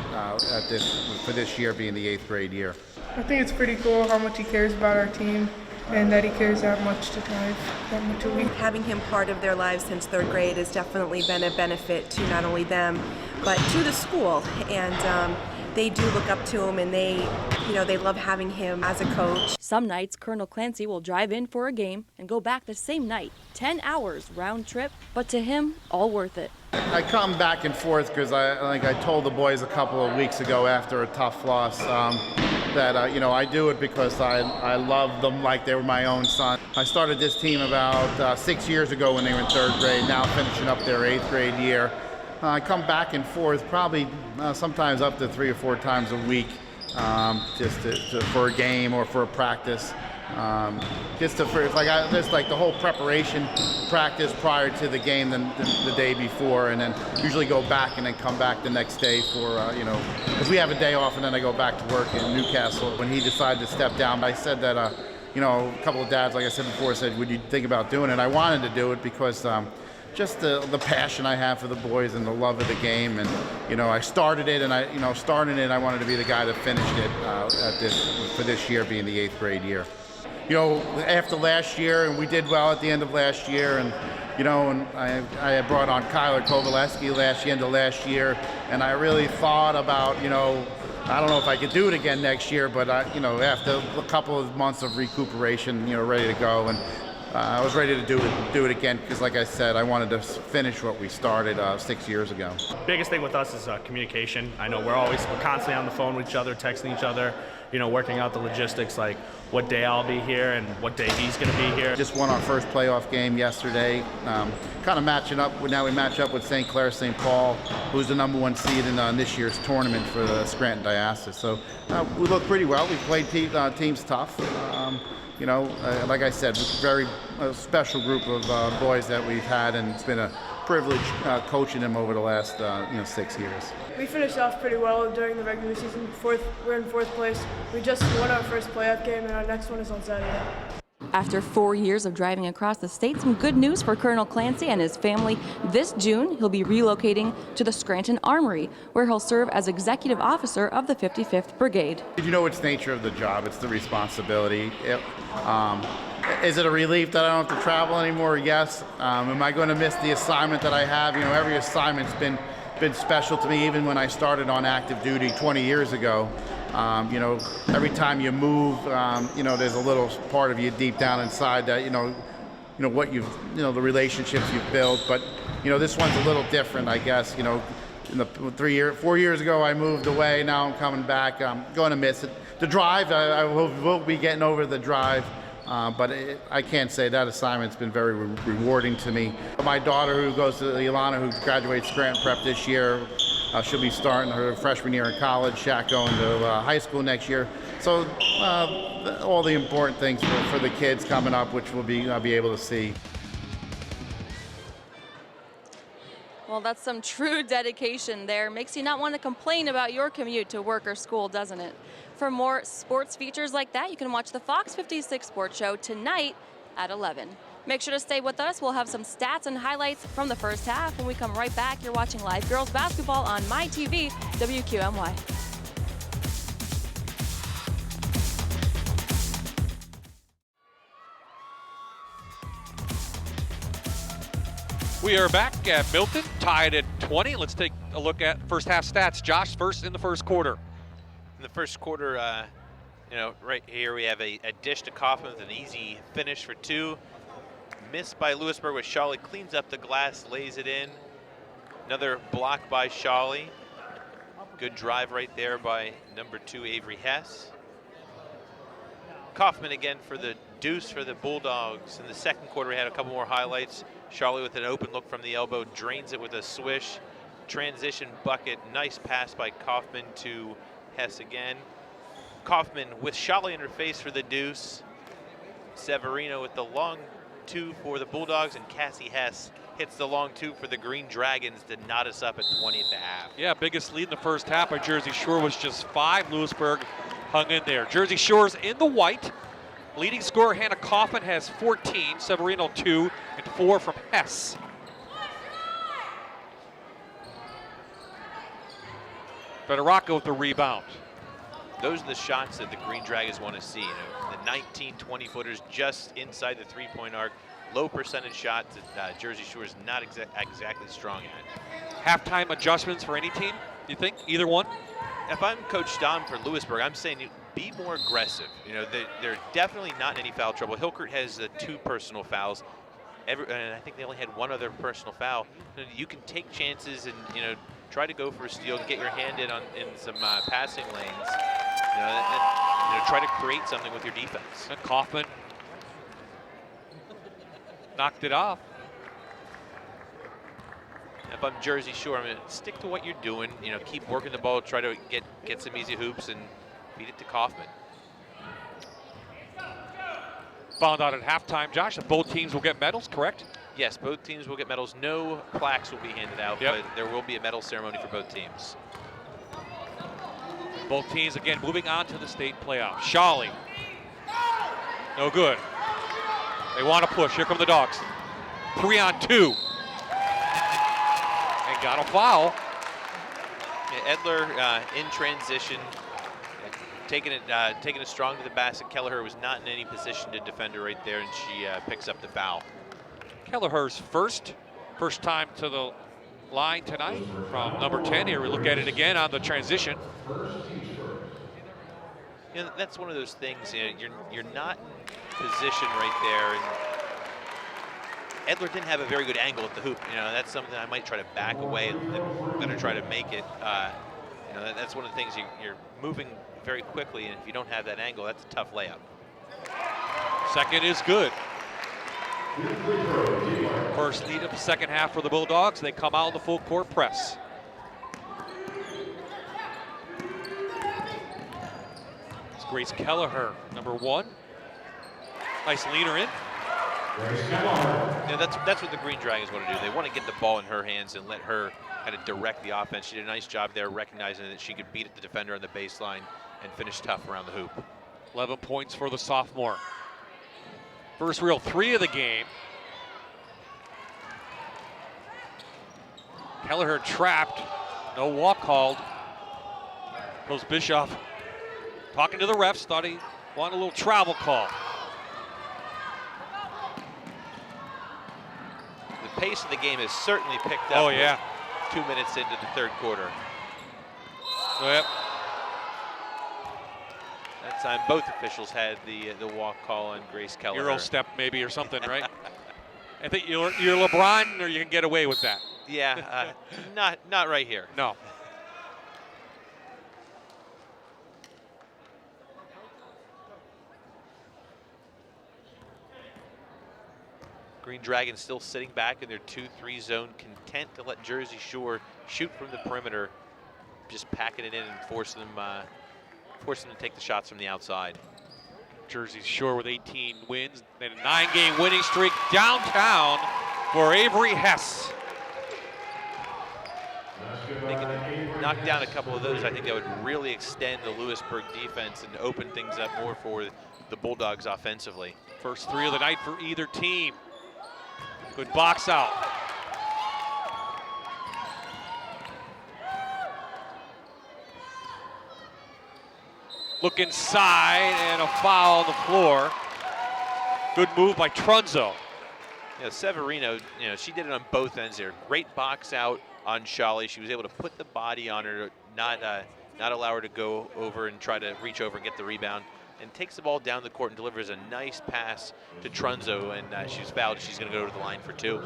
for this year, being the 8th grade year. I think it's pretty cool how much he cares about our team, and that he cares that much to drive that much a week. Having him part of their lives since 3rd grade has definitely been a benefit to not only them, but to the school. And they do look up to him, and they love having him as a coach. Some nights, Colonel Clancy will drive in for a game and go back the same night, 10 hours round trip, but to him, all worth it. I come back and forth because I told the boys a couple of weeks ago after a tough loss that I do it because I love them like they were my own son. I started this team about 6 years ago when they were in 3rd grade, now finishing up their 8th grade year. I come back and forth probably sometimes up to 3 or 4 times a week just for a game or for a practice. Just to, there's like the whole preparation practice prior to the game the day before, and then usually go back and then come back the next day for, because we have a day off and then I go back to work in Newcastle. When he decided to step down, I said that, a couple of dads, like I said before, said, would you think about doing it? I wanted to do it because just the passion I have for the boys and the love of the game, and I started it, and I wanted to be the guy that finished it for this year being the 8th grade year. After last year, and we did well at the end of last year, and and I had brought on Kyler Kovaleski end of last year, and I really thought about I don't know if I could do it again next year, but after a couple of months of recuperation, ready to go, and I was ready to do it again because, like I said, I wanted to finish what we started 6 years ago. Biggest thing with us is communication. I know we're constantly on the phone with each other, texting each other, working out the logistics, like what day I'll be here and what day he's going to be here. Just won our first playoff game yesterday. Kind of matching up. Now we match up with St. Clair St. Paul, who's the #1 seed in this year's tournament for the Scranton Diastasis. So we look pretty well. We played teams tough. Like I said, very special group of boys that we've had, and it's been a privilege coaching them over the last 6 years. We finished off pretty well during the regular season. We're in 4th place. We just won our first playoff game, and our next one is on Saturday. After 4 years of driving across the state, some good news for Colonel Clancy and his family. This June, he'll be relocating to the Scranton Armory, where he'll serve as executive officer of the 55th Brigade. It's the nature of the job. It's the responsibility. Is it a relief that I don't have to travel anymore? Yes. Am I going to miss the assignment that I have? Every assignment's been special to me, even when I started on active duty 20 years ago. Every time you move, there's a little part of you deep down inside that, what the relationships you've built. But, this one's a little different, I guess. In the 4 years ago, I moved away. Now I'm coming back. I'm going to miss it. The drive, I will be getting over the drive. But I can't say that assignment's been very rewarding to me. My daughter, who goes to Ilana, who graduates Scranton Prep this year, she'll be starting her freshman year in college. Shaq going to high school next year. So all the important things for the kids coming up, which I'll be able to see. Well, that's some true dedication there. Makes you not want to complain about your commute to work or school, doesn't it? For more sports features like that, you can watch the Fox 56 Sports Show tonight at 11. Make sure to stay with us. We'll have some stats and highlights from the first half. When we come right back, you're watching live girls basketball on MyTV WQMY. We are back at Milton, tied at 20. Let's take a look at first half stats. Josh, first in the first quarter. In the first quarter, right here we have a dish to Kaufman with an easy finish for 2. Missed by Lewisburg, where Shawley cleans up the glass, lays it in. Another block by Shawley. Good drive right there by #2 Avery Hess. Kaufman again for the deuce for the Bulldogs. In the second quarter, we had a couple more highlights. Shawley with an open look from the elbow, drains it with a swish. Transition bucket, nice pass by Kaufman to Hess again. Kaufman with Shawley in her face for the deuce. Severino with the long 2 for the Bulldogs, and Cassie Hess hits the long 2 for the Green Dragons to knot us up at 20 at the half. Yeah, biggest lead in the first half by Jersey Shore was just 5. Lewisburg hung in there. Jersey Shore's in the white. Leading scorer Hannah Kaufman has 14, Severino 2, and 4 from Hess. Federaca with the rebound. Those are the shots that the Green Dragons want to see. The 19, 20-footers just inside the three-point arc. Low percentage shots that Jersey Shore is not exactly strong at. Halftime adjustments for any team, do you think? Either one? If I'm Coach Dom for Lewisburg, I'm saying be more aggressive. They're definitely not in any foul trouble. Hilkert has 2 personal fouls. And I think they only had 1 other personal foul. You can take chances and try to go for a steal and get your hand in some passing lanes. And try to create something with your defense. And Kaufman knocked it off. If I'm Jersey Shore, I'm going to stick to what you're doing. Keep working the ball, try to get some easy hoops and feed it to Kaufman. Found out at halftime, Josh, that both teams will get medals, correct? Yes, both teams will get medals. No plaques will be handed out, Yep. but there will be a medal ceremony for both teams. Both teams, again, moving on to the state playoff. Shawley. No good. They want to push. Here come the Dogs. 3-on-2. And got a foul. Yeah, Edler in transition, taking it strong to the basket. Kelleher was not in any position to defend her right there, and she picks up the foul. Kelleher's first time to the line tonight from number 10. Here we look at it again on the transition. You know, that's one of those things. You know, you're not in position right there, and Edler didn't have a very good angle at the hoop. You know, that's something I might try to back away and going to try to make it. You know, that's one of the things you're moving very quickly, and if you don't have that angle, that's a tough layup. Second is good. First lead of the second half for the Bulldogs. They come out in the full court press. It's Grace Kelleher, number 1. Nice leaner in. You know, that's what the Green Dragons want to do. They want to get the ball in her hands and let her kind of direct the offense. She did a nice job there, recognizing that she could beat the defender on the baseline and finish tough around the hoop. 11 points for the sophomore. First real 3 of the game. Kelleher trapped. No walk called. Goes Bischoff talking to the refs. Thought he wanted a little travel call. The pace of the game has certainly picked up. Oh, yeah. 2 minutes into the third quarter. Yep. That time both officials had the walk call on Grace Kelleher. Euro step maybe or something, right? I think you're LeBron, or you can get away with that. Yeah, not right here. No. Green Dragons still sitting back in their 2-3 zone, content to let Jersey Shore shoot from the perimeter, just packing it in and forcing them to take the shots from the outside. Jersey Shore with 18 wins, then a 9-game winning streak downtown for Avery Hess. They can knock down a couple of those. I think that would really extend the Lewisburg defense and open things up more for the Bulldogs offensively. First 3 of the night for either team. Good box out. Look inside and a foul on the floor. Good move by Trunzo. Yeah, Severino, you know, she did it on both ends there. Great box out on Shawley. She was able to put the body on her, not allow her to go over and try to reach over and get the rebound, and takes the ball down the court and delivers a nice pass to Trunzo, and she's fouled. She's going to go to the line for 2.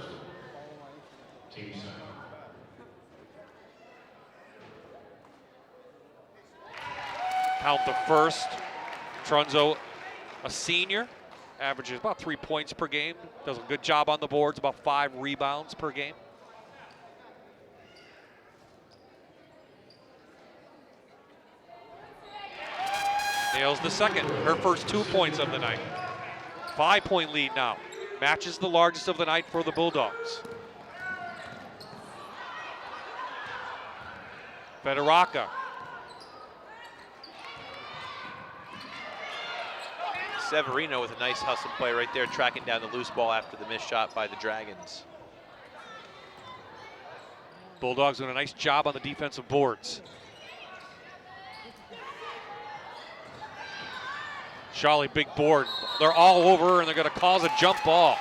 Count the first. Trunzo, a senior, averages about 3 points per game. Does a good job on the boards, about 5 rebounds per game. Nails the second, her first 2 points of the night. 5-point lead now. Matches the largest of the night for the Bulldogs. Federaca. Severino with a nice hustle play right there, tracking down the loose ball after the missed shot by the Dragons. Bulldogs doing a nice job on the defensive boards. Shawley, big board. They're all over, and they're going to cause a jump ball.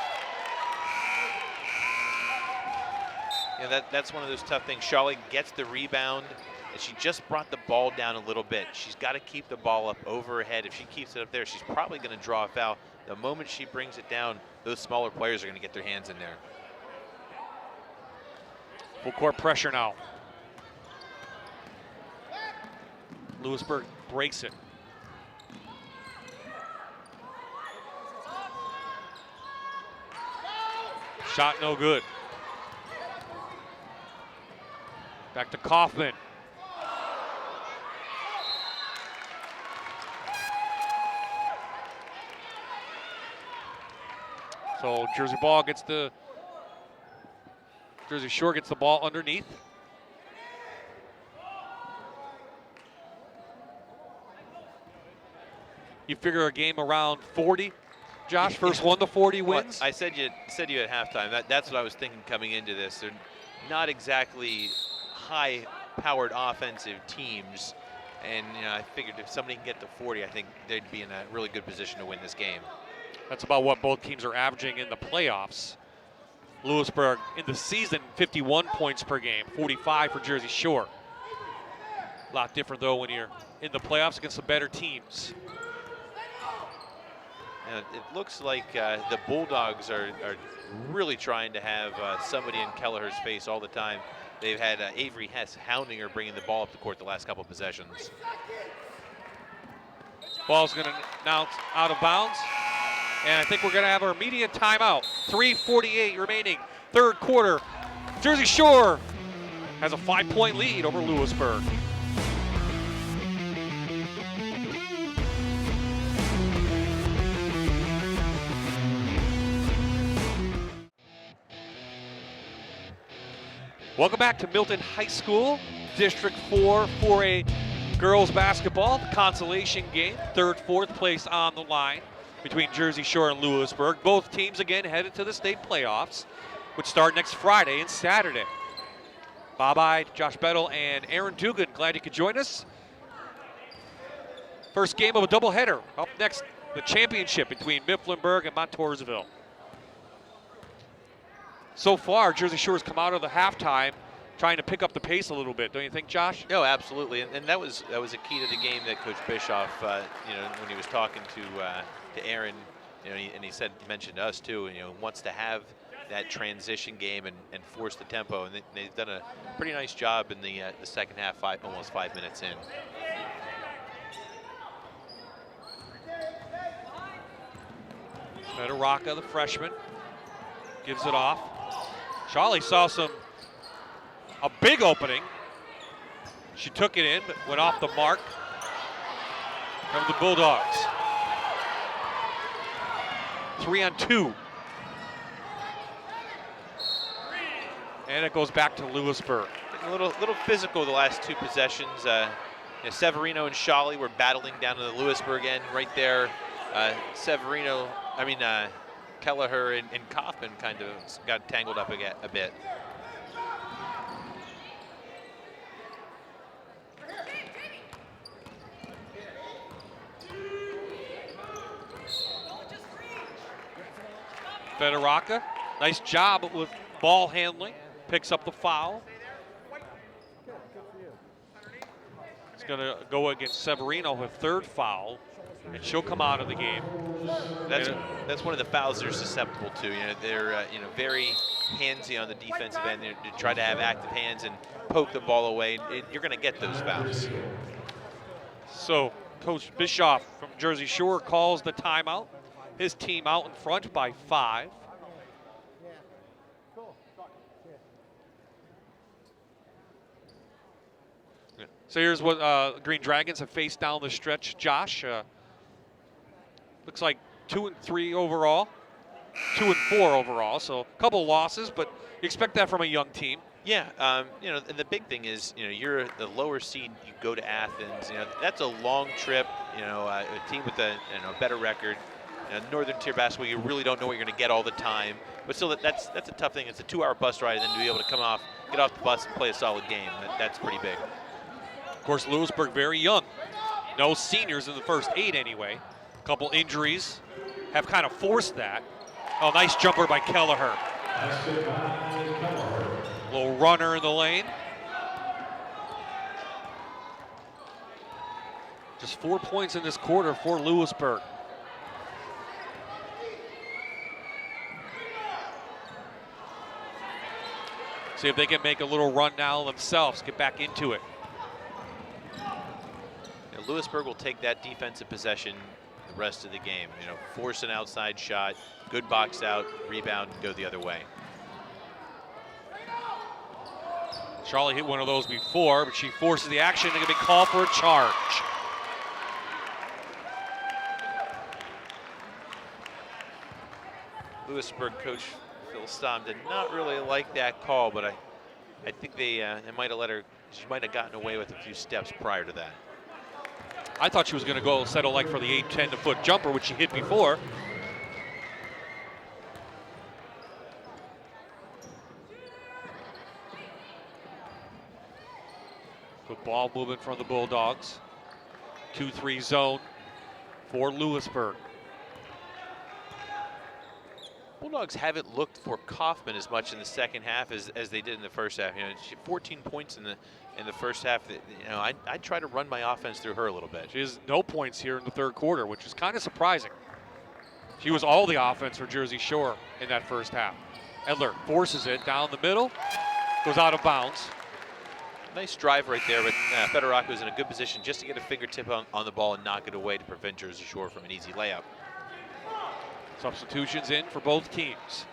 Yeah, that's one of those tough things. Shawley gets the rebound, and she just brought the ball down a little bit. She's got to keep the ball up over her head. If she keeps it up there, she's probably going to draw a foul. The moment she brings it down, those smaller players are going to get their hands in there. Full court pressure now. Lewisburg breaks it. Shot no good. Back to Kaufman. So Jersey Shore gets the ball underneath. You figure a game around 40, Josh? First 1 to 40 wins? Well, I said you at halftime. That's what I was thinking coming into this. They're not exactly high-powered offensive teams, and I figured if somebody can get to 40, I think they'd be in a really good position to win this game. That's about what both teams are averaging in the playoffs. Lewisburg in the season, 51 points per game, 45 for Jersey Shore. A lot different, though, when you're in the playoffs against the better teams. It looks like the Bulldogs are really trying to have somebody in Kelleher's face all the time. They've had Avery Hess hounding her, bringing the ball up the court the last couple possessions. Ball's going to announce out of bounds. And I think we're going to have our immediate timeout. 3:48 remaining, third quarter. Jersey Shore has a 5-point lead over Lewisburg. Welcome back to Milton High School, District 4 4A girls basketball, the consolation game, third, fourth place on the line between Jersey Shore and Lewisburg. Both teams again headed to the state playoffs, which start next Friday and Saturday. Bye-bye, Josh Bettel and Aaron Dugan. Glad you could join us. First game of a doubleheader. Up next, the championship between Mifflinburg and Montoursville. So far, Jersey Shore's come out of the halftime trying to pick up the pace a little bit, don't you think, Josh? No, absolutely, and that was a key to the game that Coach Bischoff, when he was talking to Aaron, and he mentioned to us too, wants to have that transition game and force the tempo, and they've done a pretty nice job in the second half, almost 5 minutes in. Federaka, the freshman, gives it off. Charlie saw a big opening. She took it in, but went off the mark from the Bulldogs. 3-on-2. And it goes back to Lewisburg. A little physical the last two possessions. Severino and Shawley were battling down to the Lewisburg end right there. Kelleher and Kaufman kind of got tangled up a bit. Federaka, nice job with ball handling, picks up the foul. It's going to go against Severino, her third foul, and she'll come out of the game. That's one of the fouls they're susceptible to. They're very handsy on the defensive end. They try to have active hands and poke the ball away. You're going to get those fouls. So Coach Bischoff from Jersey Shore calls the timeout. His team out in front by 5. So here's what Green Dragons have faced down the stretch, Josh. Looks like 2 and 3 overall, 2 and 4 overall. So a couple losses, but you expect that from a young team. Yeah, and the big thing is, you're the lower seed. You go to Athens. That's a long trip. A team with a better record. Northern Tier basketball, you really don't know what you're going to get all the time. But still, that's a tough thing. It's a 2-hour bus ride, and then to be able to get off the bus and play a solid game. That's pretty big. Of course, Lewisburg very young. No seniors in the first 8 anyway. A couple injuries have kind of forced that. Oh, nice jumper by Kelleher. Little runner in the lane. Just 4 points in this quarter for Lewisburg. See if they can make a little run now themselves, get back into it. Lewisburg will take that defensive possession the rest of the game. Force an outside shot, good box out, rebound, and go the other way. Charlie hit one of those before, but she forces the action. They're going to be called for a charge. Lewisburg coach Phil Stom did not really like that call, but I think they might have let her. She might have gotten away with a few steps prior to that. I thought she was going to go settle like for the 8-10 foot jumper, which she hit before. Good ball movement from the Bulldogs. 2-3 zone for Lewisburg. Bulldogs haven't looked for Kaufman as much in the second half as they did in the first half. You know, she had 14 points in the first half. You know, I try to run my offense through her a little bit. She has no points here in the third quarter, which is kind of surprising. She was all the offense for Jersey Shore in that first half. Edler forces it down the middle, goes out of bounds. Nice drive right there, but Federaco was in a good position just to get a fingertip on the ball and knock it away to prevent Jersey Shore from an easy layup. Substitutions in for both teams.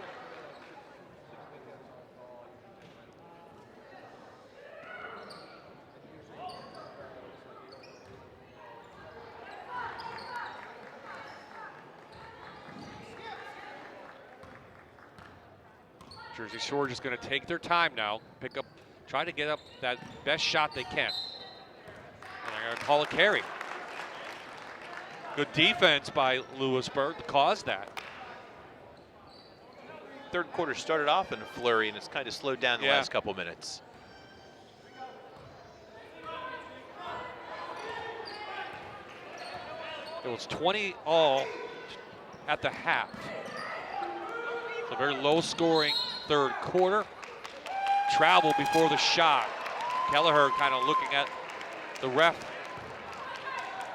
Jersey Shore just going to take their time now, try to get up that best shot they can. And they're going to call a carry. Good defense by Lewisburg to cause that. Third quarter started off in a flurry, and it's kind of slowed down the last couple minutes. It was 20 all at the half. It's a very low scoring third quarter. Travel before the shot. Kelleher kind of looking at the ref.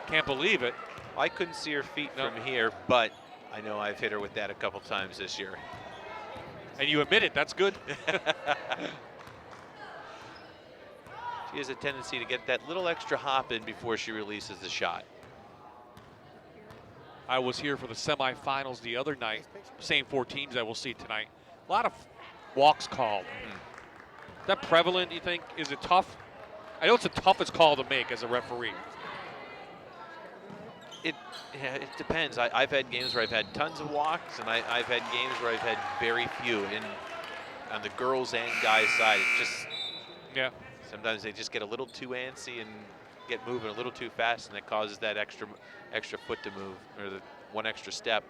Can't believe it. I couldn't see her feet from here, but I know I've hit her with that a couple times this year. And you admit it, that's good. She has a tendency to get that little extra hop in before she releases the shot. I was here for the semifinals the other night. Same four teams that we'll see tonight. A lot of walks called. Is that prevalent, you think? Is it tough? I know it's the toughest call to make as a referee. It depends. I've had games where I've had tons of walks, and I've had games where I've had very few. And on the girls' and guys' side, it just sometimes they just get a little too antsy and get moving a little too fast, and it causes that extra foot to move, or the one extra step.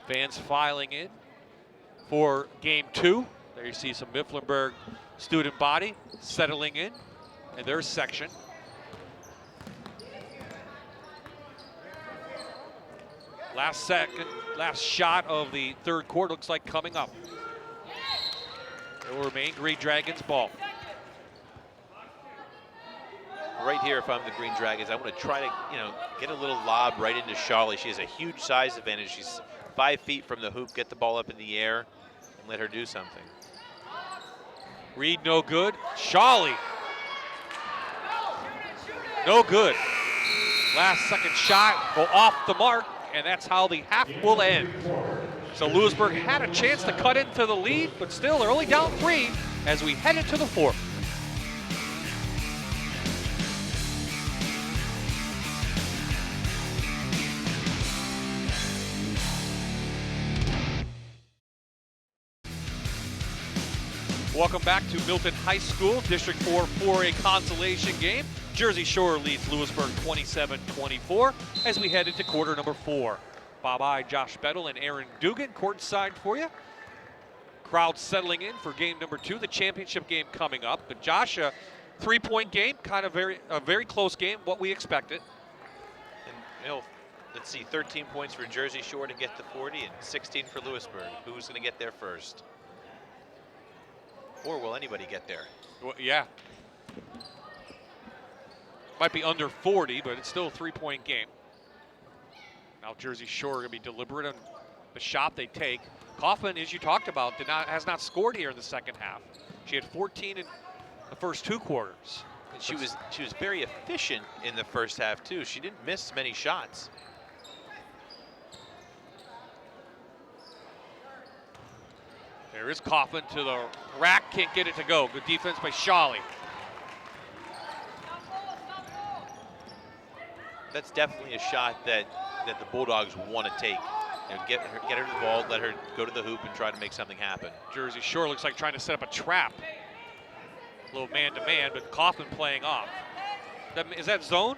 Fans filing in for game 2. There you see some Mifflinburg student body settling in their section. Last shot of the third quarter looks like coming up. It will remain Green Dragons ball. Right here, if I'm the Green Dragons, I want to try to, get a little lob right into Charlie. She has a huge size advantage. She's 5 feet from the hoop. Get the ball up in the air and let her do something. Reed, no good. Charlie, no good. Last second shot, go off the mark, and that's how the half will end. So Lewisburg had a chance to cut into the lead, but still they're only down 3 as we head into the fourth. Welcome back to Milton High School, District 4 4A consolation game. Jersey Shore leads Lewisburg 27-24 as we head into quarter number 4. Bye-bye, Josh Bettel and Aaron Dugan courtside for you. Crowd settling in for game number 2, the championship game coming up. But Josh, a 3-point game, kind of a very close game, what we expected. And let's see, 13 points for Jersey Shore to get to 40 and 16 for Lewisburg. Who's going to get there first? Or will anybody get there? Well, yeah. Might be under 40, but it's still a 3-point game. Now Jersey Shore going to be deliberate on the shot they take. Kaufman, as you talked about, has not scored here in the second half. She had 14 in the first 2 quarters. And she was very efficient in the first half too. She didn't miss many shots. There is Kaufman to the rack, can't get it to go. Good defense by Shawley. That's definitely a shot that the Bulldogs want to take. get her the ball, let her go to the hoop and try to make something happen. Jersey Shore looks like trying to set up a trap. A little man-to-man, but Kaufman playing off. Is that zone?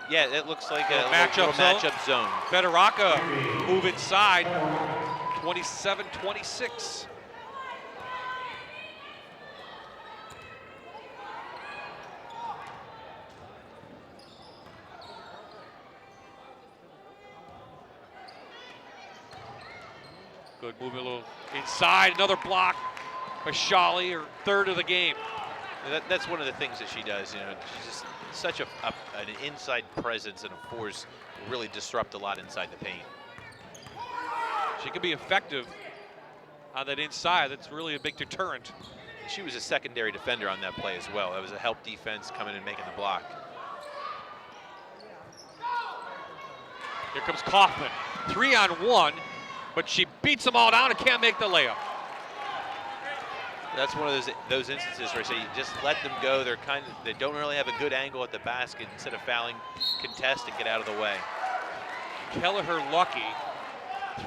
Yeah, it looks like a matchup zone. Federica move inside, 27-26. Good, moving a little inside, another block by Shawley, her third of the game. That's one of the things that she does. She's just such an inside presence and a force to really disrupt a lot inside the paint. She can be effective on that inside. That's really a big deterrent. She was a secondary defender on that play as well. That was a help defense coming and making the block. Here comes Kaufman, 3-on-1, but she beats them all down and can't make the layup. That's one of those instances where I say you just let them go. They don't really have a good angle at the basket. Instead of fouling, contest and get out of the way. Kelleher lucky.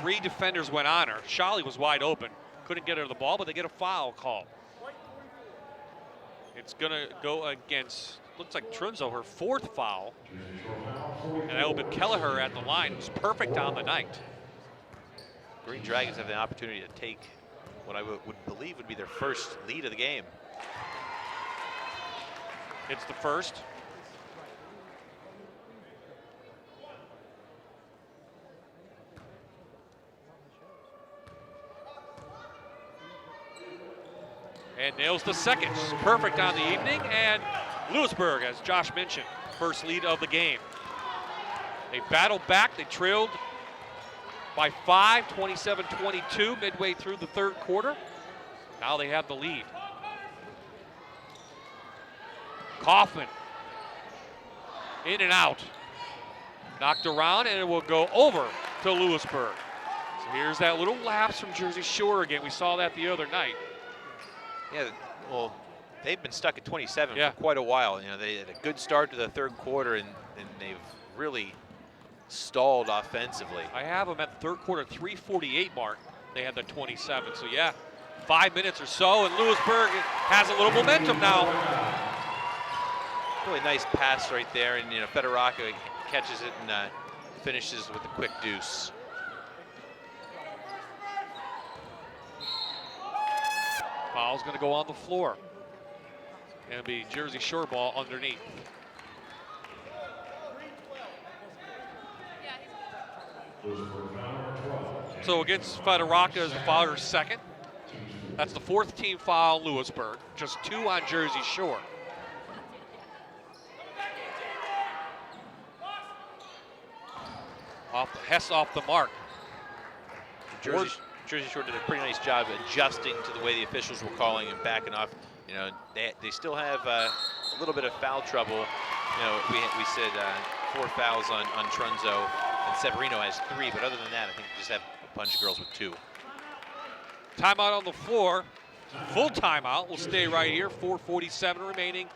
3 defenders went on her. Shawley was wide open. Couldn't get her the ball, but they get a foul call. It's gonna go against, looks like Trunzo, her 4th foul. And that opened Kelleher at the line. It was perfect on the night. Green Dragons have the opportunity to take what I would believe would be their first lead of the game. It's the first. And nails the second. Perfect on the evening. And Lewisburg, as Josh mentioned, first lead of the game. They battled back. They trailed by 5, 27-22, midway through the third quarter. Now they have the lead. Kaufman, in and out. Knocked around, and it will go over to Lewisburg. So here's that little lapse from Jersey Shore again. We saw that the other night. Yeah, well, they've been stuck at 27 for quite a while. They had a good start to the third quarter, and they've really stalled offensively. I have them at the third quarter, 3:48 mark. They had the 27. So yeah, 5 minutes or so, and Lewisburg has a little momentum now. Really nice pass right there, and Federica catches it and finishes with a quick deuce. Foul's going to go on the floor. It'll be Jersey Shore ball underneath. So against Federica is the foul, her second. That's the 4th team foul, Lewisburg. Just 2 on Jersey Shore. Hess off the mark. Jersey Shore did a pretty nice job adjusting to the way the officials were calling and backing off. They still have a little bit of foul trouble. We said 4 fouls on Trunzo, and Severino has 3, but other than that, I think we just have a bunch of girls with 2. Timeout on the floor. Full timeout. We'll stay right here. 4:47 remaining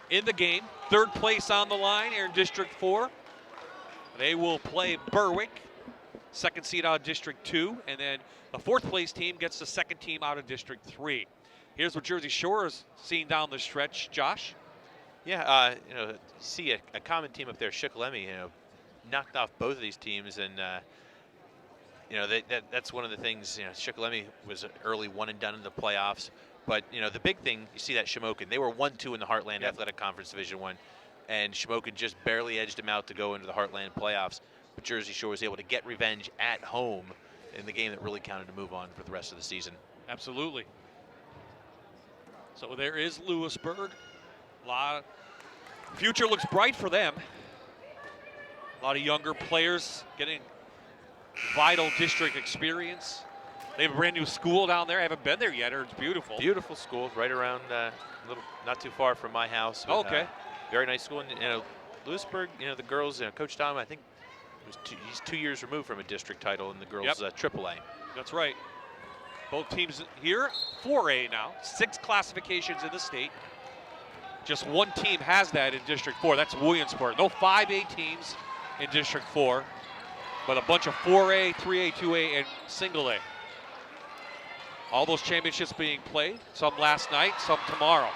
in the game. Third place on the line here in District 4. They will play Berwick, second seed out of District 2, and then the 4th place team gets the second team out of District 3. Here's what Jersey Shore is seeing down the stretch, Josh. Yeah, see a common team up there, Shikellamy, knocked off both of these teams, and that's one of the things. Shikellamy was an early one and done in the playoffs, but the big thing you see that Shamokin, they were 1-2 in the Heartland Athletic Conference Division 1, and Shamokin just barely edged them out to go into the Heartland playoffs. But Jersey Shore was able to get revenge at home in the game that really counted to move on for the rest of the season. Absolutely. So there is Lewisburg. Future looks bright for them. A lot of younger players getting vital district experience. They have a brand new school down there. I haven't been there yet. It's beautiful. Beautiful school, right around, not too far from my house. But, okay. Very nice school. And Lewisburg, the girls, Coach Tom, I think he's 2 years removed from a district title in the girls AAA. That's right. Both teams here, 4A now, 6 classifications in the state. Just 1 team has that in District 4. That's Williamsburg. No 5A teams in District 4. but a bunch of 4A, 3A, 2A, and single A. All those championships being played, some last night, some tomorrow.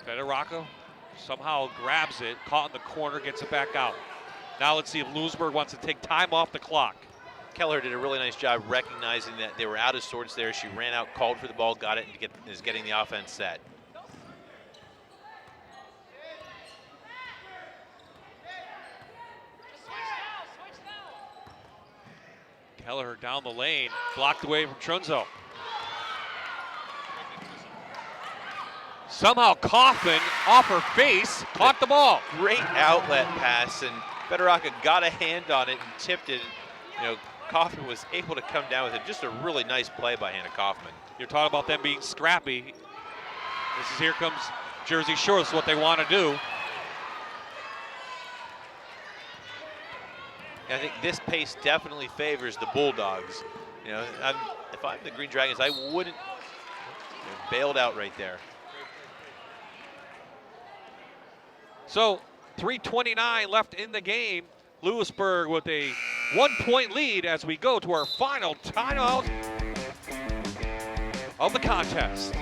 Federico somehow grabs it, caught in the corner, gets it back out. Now let's see if Lewisburg wants to take time off the clock. Keller did a really nice job recognizing that they were out of sorts there. She ran out, called for the ball, got it, and is getting the offense set. Keller down the lane, blocked away from Trunzo. Somehow Kaufman off her face, caught the ball. Great outlet pass, and Federica got a hand on it and tipped it. You know, Kaufman was able to come down with it. Just a really nice play by Hannah Kaufman. You're talking about them being scrappy. Here comes Jersey Shore. This is what they want to do. I think this pace definitely favors the Bulldogs. You know, if I'm the Green Dragons, I wouldn't. They're bailed out right there. So 3:29 left in the game. Lewisburg with a 1-point lead as we go to our final timeout of the contest.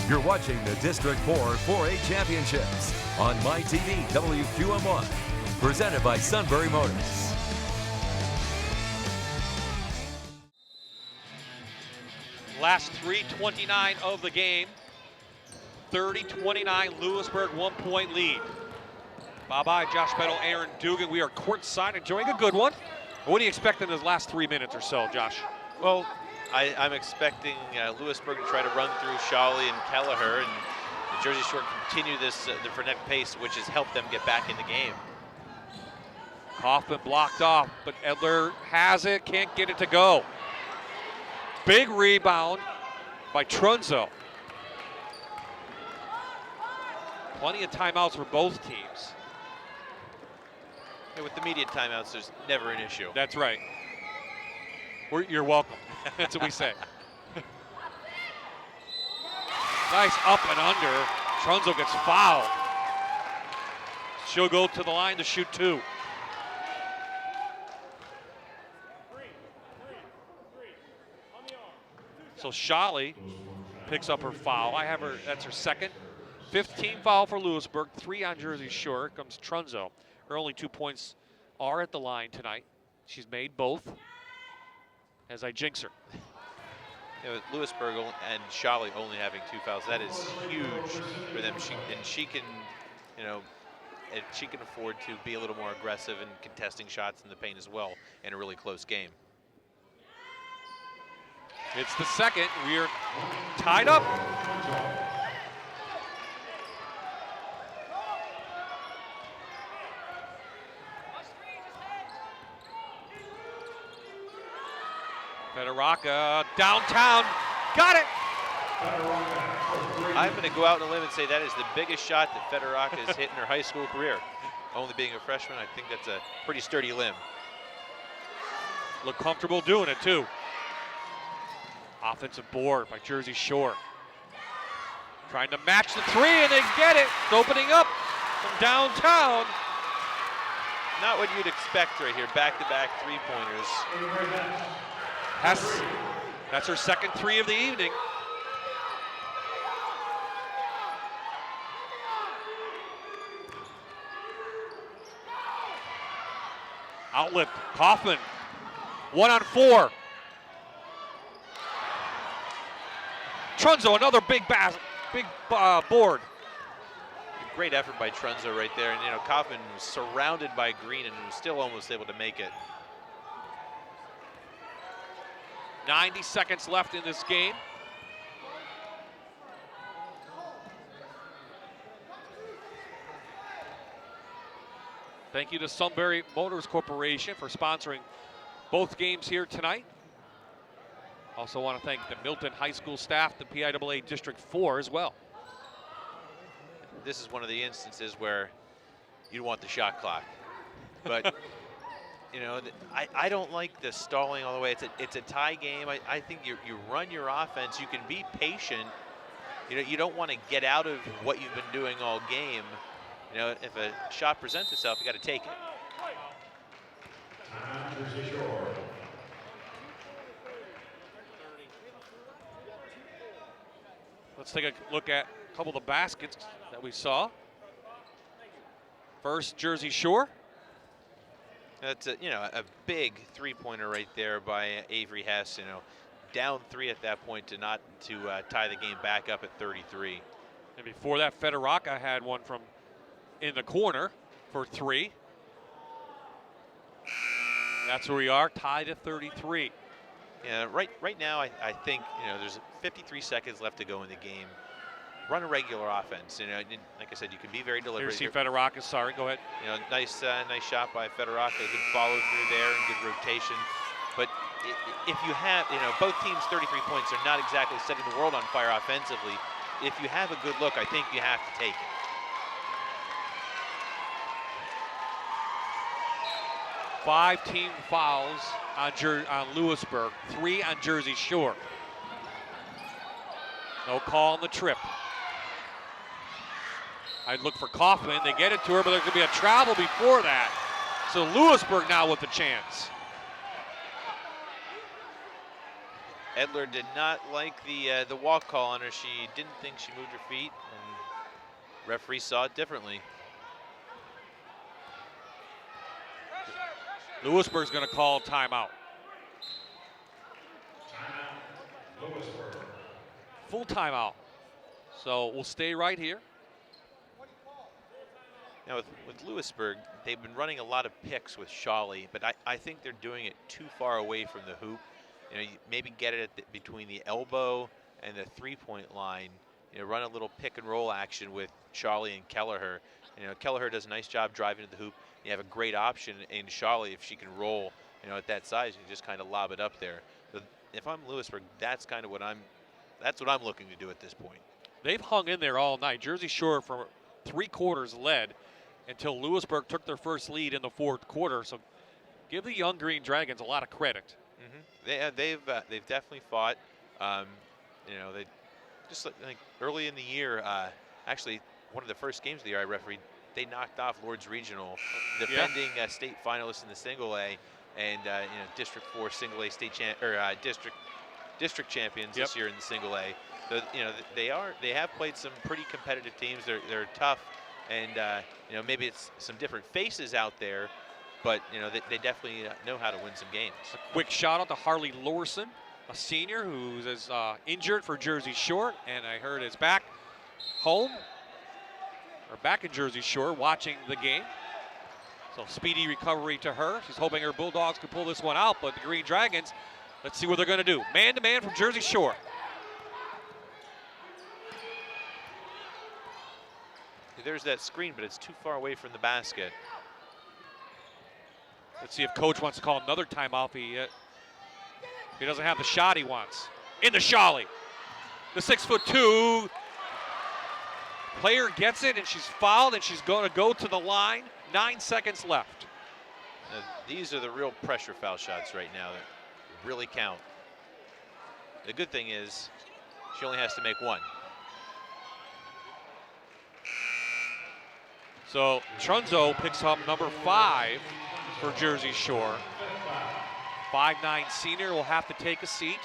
You're watching the District 4 4A Championships on MyTV WQM1, presented by Sunbury Motors. Last 3:29 of the game. 30-29, Lewisburg 1-point lead. Bye-bye, Josh Meadow, Aaron Dugan. We are courtside enjoying a good one. What do you expect in the last 3 minutes or so, Josh? Well, I'm expecting Lewisburg to try to run through Shawley and Kelleher, and the Jersey Shore continue this the frenetic pace, which has helped them get back in the game. Kaufman blocked off, but Edler has it, can't get it to go. Big rebound by Trunzo. Plenty of timeouts for both teams. And with the immediate timeouts, there's never an issue. That's right. You're welcome. That's what we say. Nice up and under. Trunzo gets fouled. She'll go to the line to shoot 2. So Shawley picks up her foul. I have her, that's her second. 15 foul for Lewisburg, 3 on Jersey Shore. Here comes Trunzo. Her only 2 points are at the line tonight. She's made both. As I jinx her. You know, Lewisburg and Shawley only having 2 fouls, that is huge for them. She can, you know, and she can afford to be a little more aggressive in contesting shots in the paint as well in a really close game. It's the second. We are tied up. Federica downtown, got it. I'm going to go out on a limb and say that is the biggest shot that Federica has hit in her high school career. Only being a freshman, I think that's a pretty sturdy limb. Look comfortable doing it too. Offensive board by Jersey Shore. Trying to match the 3 and they get it. It's opening up from downtown. Not what you'd expect right here, back-to-back 3-pointers. That's her second 3 of the evening. Outlet, Kaufman, 1-on-4. Trunzo, another big board. Great effort by Trunzo right there, and you know Kaufman was surrounded by green and was still almost able to make it. 90 seconds left in this game. Thank you to Sunbury Motors Corporation for sponsoring both games here tonight. Also want to thank the Milton High School staff, the PIAA District 4 as well. this is one of the instances where you want the shot clock. But, you know, I don't like the stalling all the way. It's a tie game. I think you run your offense. You can be patient. You know, you don't want to get out of what you've been doing all game. You know, if a shot presents itself, you got to take it. Let's take a look at a couple of the baskets that we saw. First, Jersey Shore. That's a big three-pointer right there by Avery Hess. You know, down 3 at that point to tie the game back up at 33. And before that, Federica had one from in the corner for 3. That's where we are, tied at 33. Yeah, right now I think there's 53 seconds left to go in the game. Run a regular offense. You know, like I said, you can be very deliberate. Here's Federica. Sorry, go ahead. You know, nice shot by Federica. Good follow through there and good rotation. But if you have, both teams 33 points are not exactly setting the world on fire offensively. If you have a good look, I think you have to take it. 5 team fouls on Lewisburg, 3 on Jersey Shore. No call on the trip. I'd look for Kaufman. They get it to her, but there's going to be a travel before that. So Lewisburg now with the chance. Edler did not like the walk call on her. She didn't think she moved her feet, and referee saw it differently. Lewisburg's going to call timeout. Full timeout. So we'll stay right here. Now with Lewisburg, they've been running a lot of picks with Shawley, but I think they're doing it too far away from the hoop. You maybe get it between the elbow and the three-point line. Run a little pick and roll action with Shawley and Kelleher. Kelleher does a nice job driving to the hoop. You have a great option in Shawley if she can roll. At that size, you just kind of lob it up there. But if I'm Lewisburg, that's what I'm looking to do at this point. They've hung in there all night. Jersey Shore for 3 quarters led until Lewisburg took their first lead in the 4th quarter. So give the young Green Dragons a lot of credit. Mm-hmm. They've definitely fought. They just like early in the year. Actually, one of the first games of the year I refereed, they knocked off Lord's Regional, defending state finalists in the single A, and District 4 single A state district champions this year in the single A. So they have played some pretty competitive teams. They're tough, and maybe it's some different faces out there, but they definitely know how to win some games. A quick shout out to Harley Lorson, a senior who's injured for Jersey Shore, and I heard is back home. Or back in Jersey Shore watching the game. So speedy recovery to her. She's hoping her Bulldogs can pull this one out, but the Green Dragons, let's see what they're going to do. Man-to-man from Jersey Shore. There's that screen, but it's too far away from the basket. Let's see if Coach wants to call another timeout. He doesn't have the shot he wants. In the Shawley. The 6'2" player gets it, and she's fouled, and she's going to go to the line. 9 seconds left. These are the real pressure foul shots right now that really count. The good thing is she only has to make one. So Trunzo picks up number 5 for Jersey Shore. 5'9" senior will have to take a seat.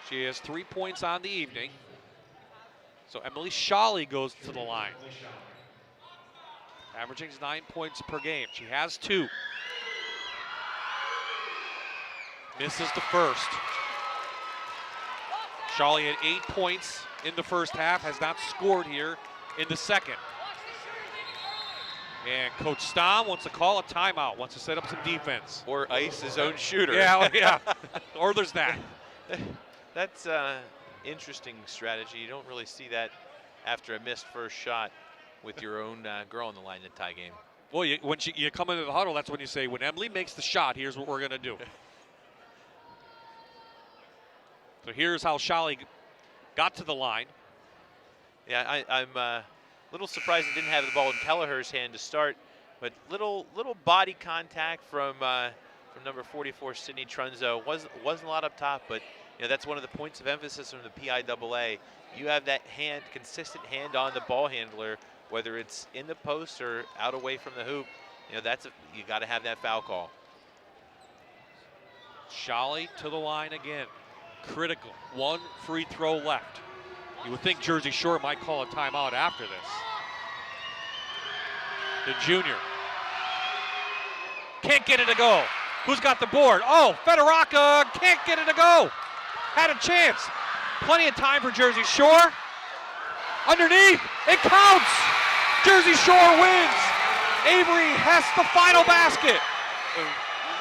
She has 3 points on the evening. So Emily Shawley goes to the line. Averaging 9 points per game. She has 2. Misses the first. Shawley had 8 points in the first half, has not scored here in the second. And Coach Stamm wants to call a timeout, wants to set up some defense. Or ice his own shooter. Yeah. Or there's that. That's interesting strategy. You don't really see that after a missed first shot with your own girl in the line in a tie game. Well, when you come into the huddle, that's when you say, when Emily makes the shot, here's what we're going to do. So here's how Shawley got to the line. Yeah, I'm a little surprised it didn't have the ball in Kelleher's hand to start, but little body contact from number 44, Sydney Trunzo. Wasn't a lot up top, but that's one of the points of emphasis from the PIAA. You have that consistent hand on the ball handler, whether it's in the post or out away from the hoop. You got to have that foul call. Scholle to the line again. Critical. 1 free throw left. You would think Jersey Shore might call a timeout after this. The junior. Can't get it to go. Who's got the board? Oh, Federaca can't get it to go. Had a chance. Plenty of time for Jersey Shore. Underneath, it counts. Jersey Shore wins. Avery Hess, the final basket.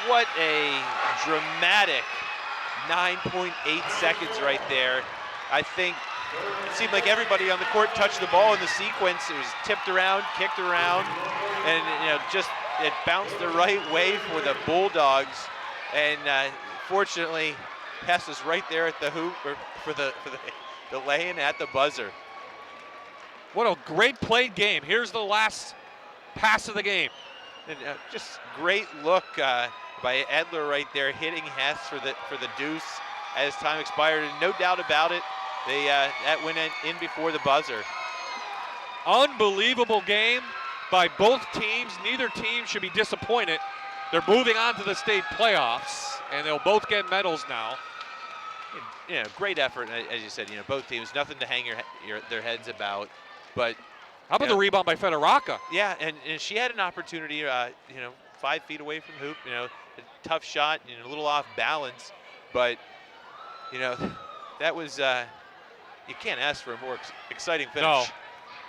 What a dramatic 9.8 seconds right there. I think it seemed like everybody on the court touched the ball in the sequence. It was tipped around, kicked around, and just it bounced the right way for the Bulldogs. And fortunately, Hess is right there at the hoop for the lay-in at the buzzer. What a great played game. Here's the last pass of the game. And just great look by Edler right there, hitting Hess for the deuce as time expired. And no doubt about it, that went in before the buzzer. Unbelievable game by both teams. Neither team should be disappointed. They're moving on to the state playoffs, and they'll both get medals now. Great effort, as you said. Both teams, nothing to hang their heads about. But how about the rebound by Federaca? Yeah, and she had an opportunity, 5 feet away from hoop. A tough shot, a little off balance, but that was you can't ask for a more exciting finish. No.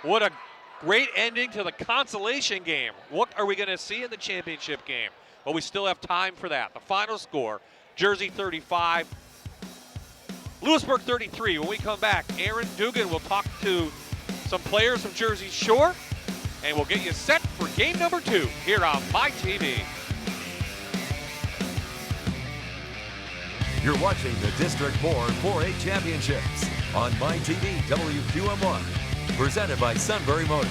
What a great ending to the consolation game. What are we going to see in the championship game? Well, we still have time for that. The final score: Jersey 35, Lewisburg 33. When we come back, Aaron Dugan will talk to some players from Jersey Shore, and we'll get you set for game number 2 here on MyTV. You're watching the District 4 4A Championships on MyTV WQM1, presented by Sunbury Motors.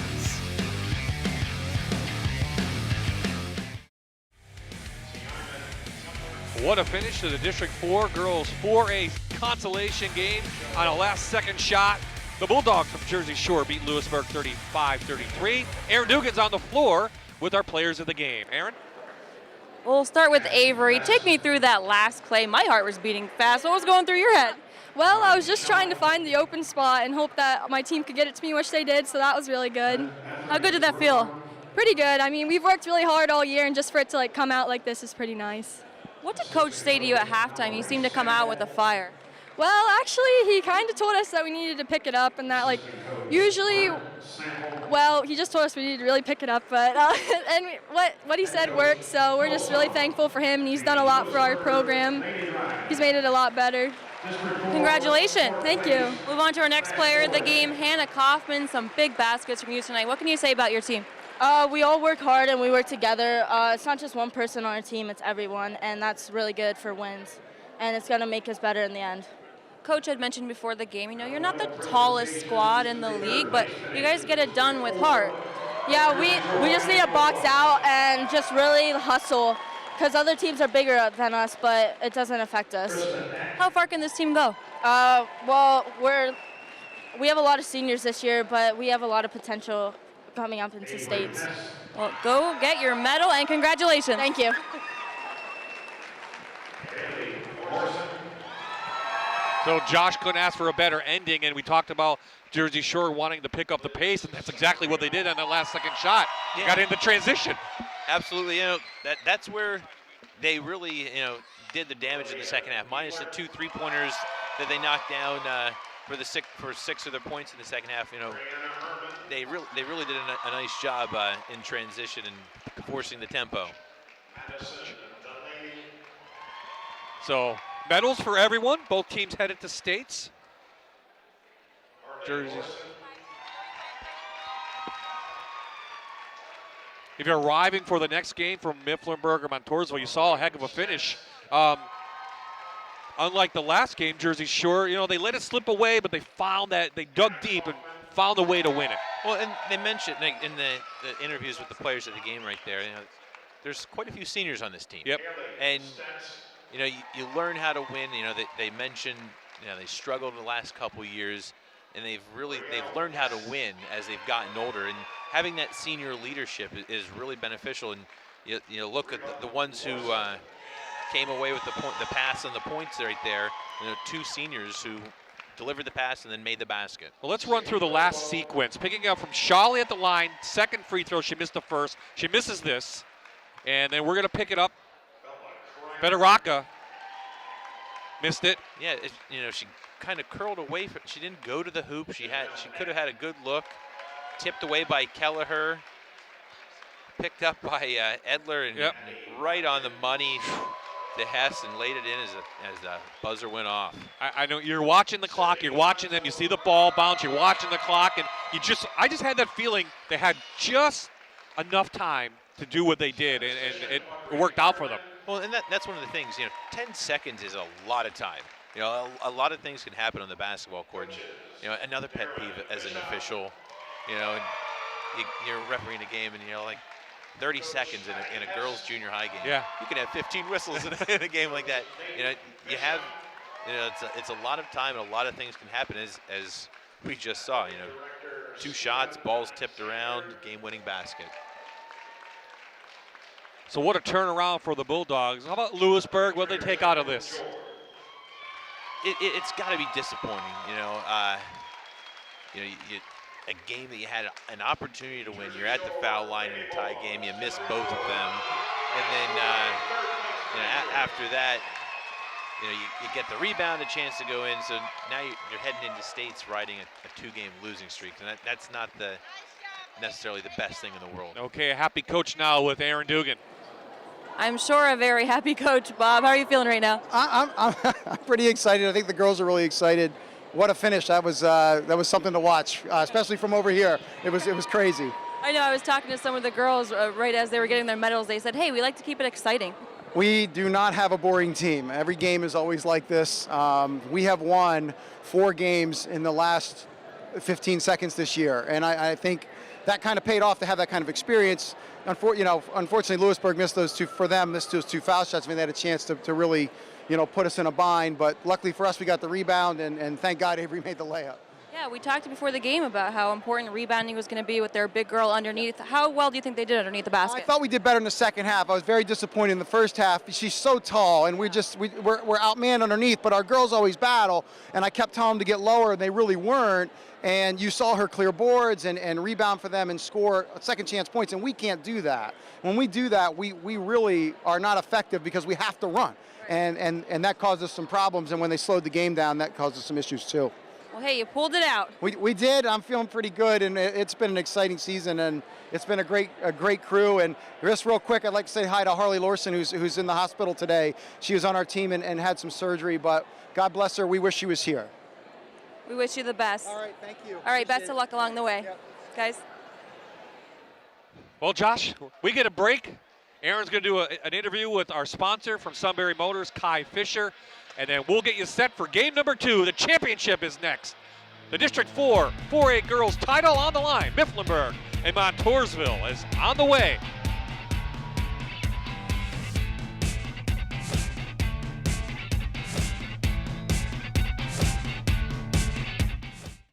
What a finish to the District 4 Girls 4A consolation game on a last-second shot. The Bulldogs from Jersey Shore beat Lewisburg 35-33. Aaron Dugan's on the floor with our players of the game. Aaron? We'll start with Avery. Take me through that last play. My heart was beating fast. What was going through your head? Well, I was just trying to find the open spot and hope that my team could get it to me, which they did, so that was really good. How good did that feel? Pretty good. I mean, we've worked really hard all year, and just for it to come out like this is pretty nice. What did Coach say to you at halftime? You seemed to come out with a fire. Well, actually, he kind of told us that we needed to pick it up, and that usually, he just told us we needed to really pick it up. But and what he said worked, so we're just really thankful for him, and he's done a lot for our program. He's made it a lot better. Congratulations. Thank you. Move on to our next player of the game, Hannah Kaufman. Some big baskets from you tonight. What can you say about your team? We all work hard and we work together. It's not just one person on our team, it's everyone, and that's really good for wins. And it's going to make us better in the end. Coach had mentioned before the game, you're not the tallest squad in the league, but you guys get it done with heart. Yeah, we just need to box out and just really hustle, because other teams are bigger than us, but it doesn't affect us. How far can this team go? We have a lot of seniors this year, but we have a lot of potential coming up into states. Well, go get your medal, and congratulations. Thank you. So Josh couldn't ask for a better ending, and we talked about Jersey Shore wanting to pick up the pace, and that's exactly what they did on that last second shot. Yeah. Got into transition. Absolutely, that's where they really, did the damage in the second half. Minus the 2 3-pointers that they knocked down for 6 of their points in the second half. They really did a nice job in transition and forcing the tempo. So medals for everyone. Both teams headed to states. Jerseys. If you're arriving for the next game from Mifflinburg or Montoursville, you saw a heck of a finish. Unlike the last game, Jersey Shore, they let it slip away, but they found that they dug deep and found a way to win it. Well, and they mentioned like, in the interviews with the players at the game right there, there's quite a few seniors on this team. Yep. And, you learn how to win. They mentioned, they struggled the last couple years, and they've learned how to win as they've gotten older. And having that senior leadership is really beneficial. And you look at the ones who came away with the pass and the points right there. 2 seniors who delivered the pass and then made the basket. Well, let's run through the last sequence. Picking up from Shawley at the line, second free throw. She missed the first. She misses this, and then we're going to pick it up. Federica missed it. Yeah, she kind of curled away. She didn't go to the hoop. She could have had a good look. Tipped away by Kelleher. Picked up by Edler and right on the money to Hess and laid it in as the buzzer went off. I know you're watching the clock. You're watching them. You see the ball bounce. You're watching the clock, and I just had that feeling they had just enough time to do what they did, and it worked out for them. Well, and that's one of the things. 10 seconds is a lot of time. A lot of things can happen on the basketball court. And, another pet peeve as an official. And you're refereeing a game, and 30 seconds in a girls' junior high game. Yeah. You can have 15 whistles in a game like that. You have, it's a lot of time, and a lot of things can happen as we just saw. 2 shots, balls tipped around, game-winning basket. So what a turnaround for the Bulldogs. How about Lewisburg? What do they take out of this? It's got to be disappointing. A game that you had an opportunity to win. You're at the foul line in a tie game. You miss both of them, and then after that, you get the rebound, a chance to go in. So now you're heading into states riding a 2-game losing streak, and that's not necessarily the best thing in the world. Okay, a happy coach now with Aaron Dugan. I'm sure a very happy coach, Bob. How are you feeling right now? I'm pretty excited. I think the girls are really excited. What a finish! That was something to watch, especially from over here. It was crazy. I know. I was talking to some of the girls right as they were getting their medals. They said, "Hey, we like to keep it exciting." We do not have a boring team. Every game is always like this. We have won 4 games in the last 15 seconds this year, and I think that kind of paid off to have that kind of experience. Unfortunately, Lewisburg missed those 2 foul shots. I mean, they had a chance to really, put us in a bind. But luckily for us, we got the rebound, and thank God Avery made the layup. Yeah, we talked before the game about how important rebounding was going to be with their big girl underneath. How well do you think they did underneath the basket? I thought we did better in the second half. I was very disappointed in the first half. She's so tall, and we're outmanned underneath, but our girls always battle, and I kept telling them to get lower, and they really weren't. And you saw her clear boards and rebound for them and score second chance points, and we can't do that. When we do that, we really are not effective because we have to run, and that caused us some problems, and when they slowed the game down, that caused us some issues too. Well, hey, you pulled it out. We did. I'm feeling pretty good, and it's been an exciting season, and it's been a great crew. And just real quick, I'd like to say hi to Harley Lorson, who's in the hospital today. She was on our team and had some surgery, but God bless her. We wish she was here. We wish you the best. All right, thank you. All right, best of luck along the way, guys. Well, Josh, we get a break. Aaron's going to do an interview with our sponsor from Sunbury Motors, Kai Fisher, and then we'll get you set for game number 2. The championship is next. The District 4 4A girls title on the line. Mifflinburg and Montoursville is on the way.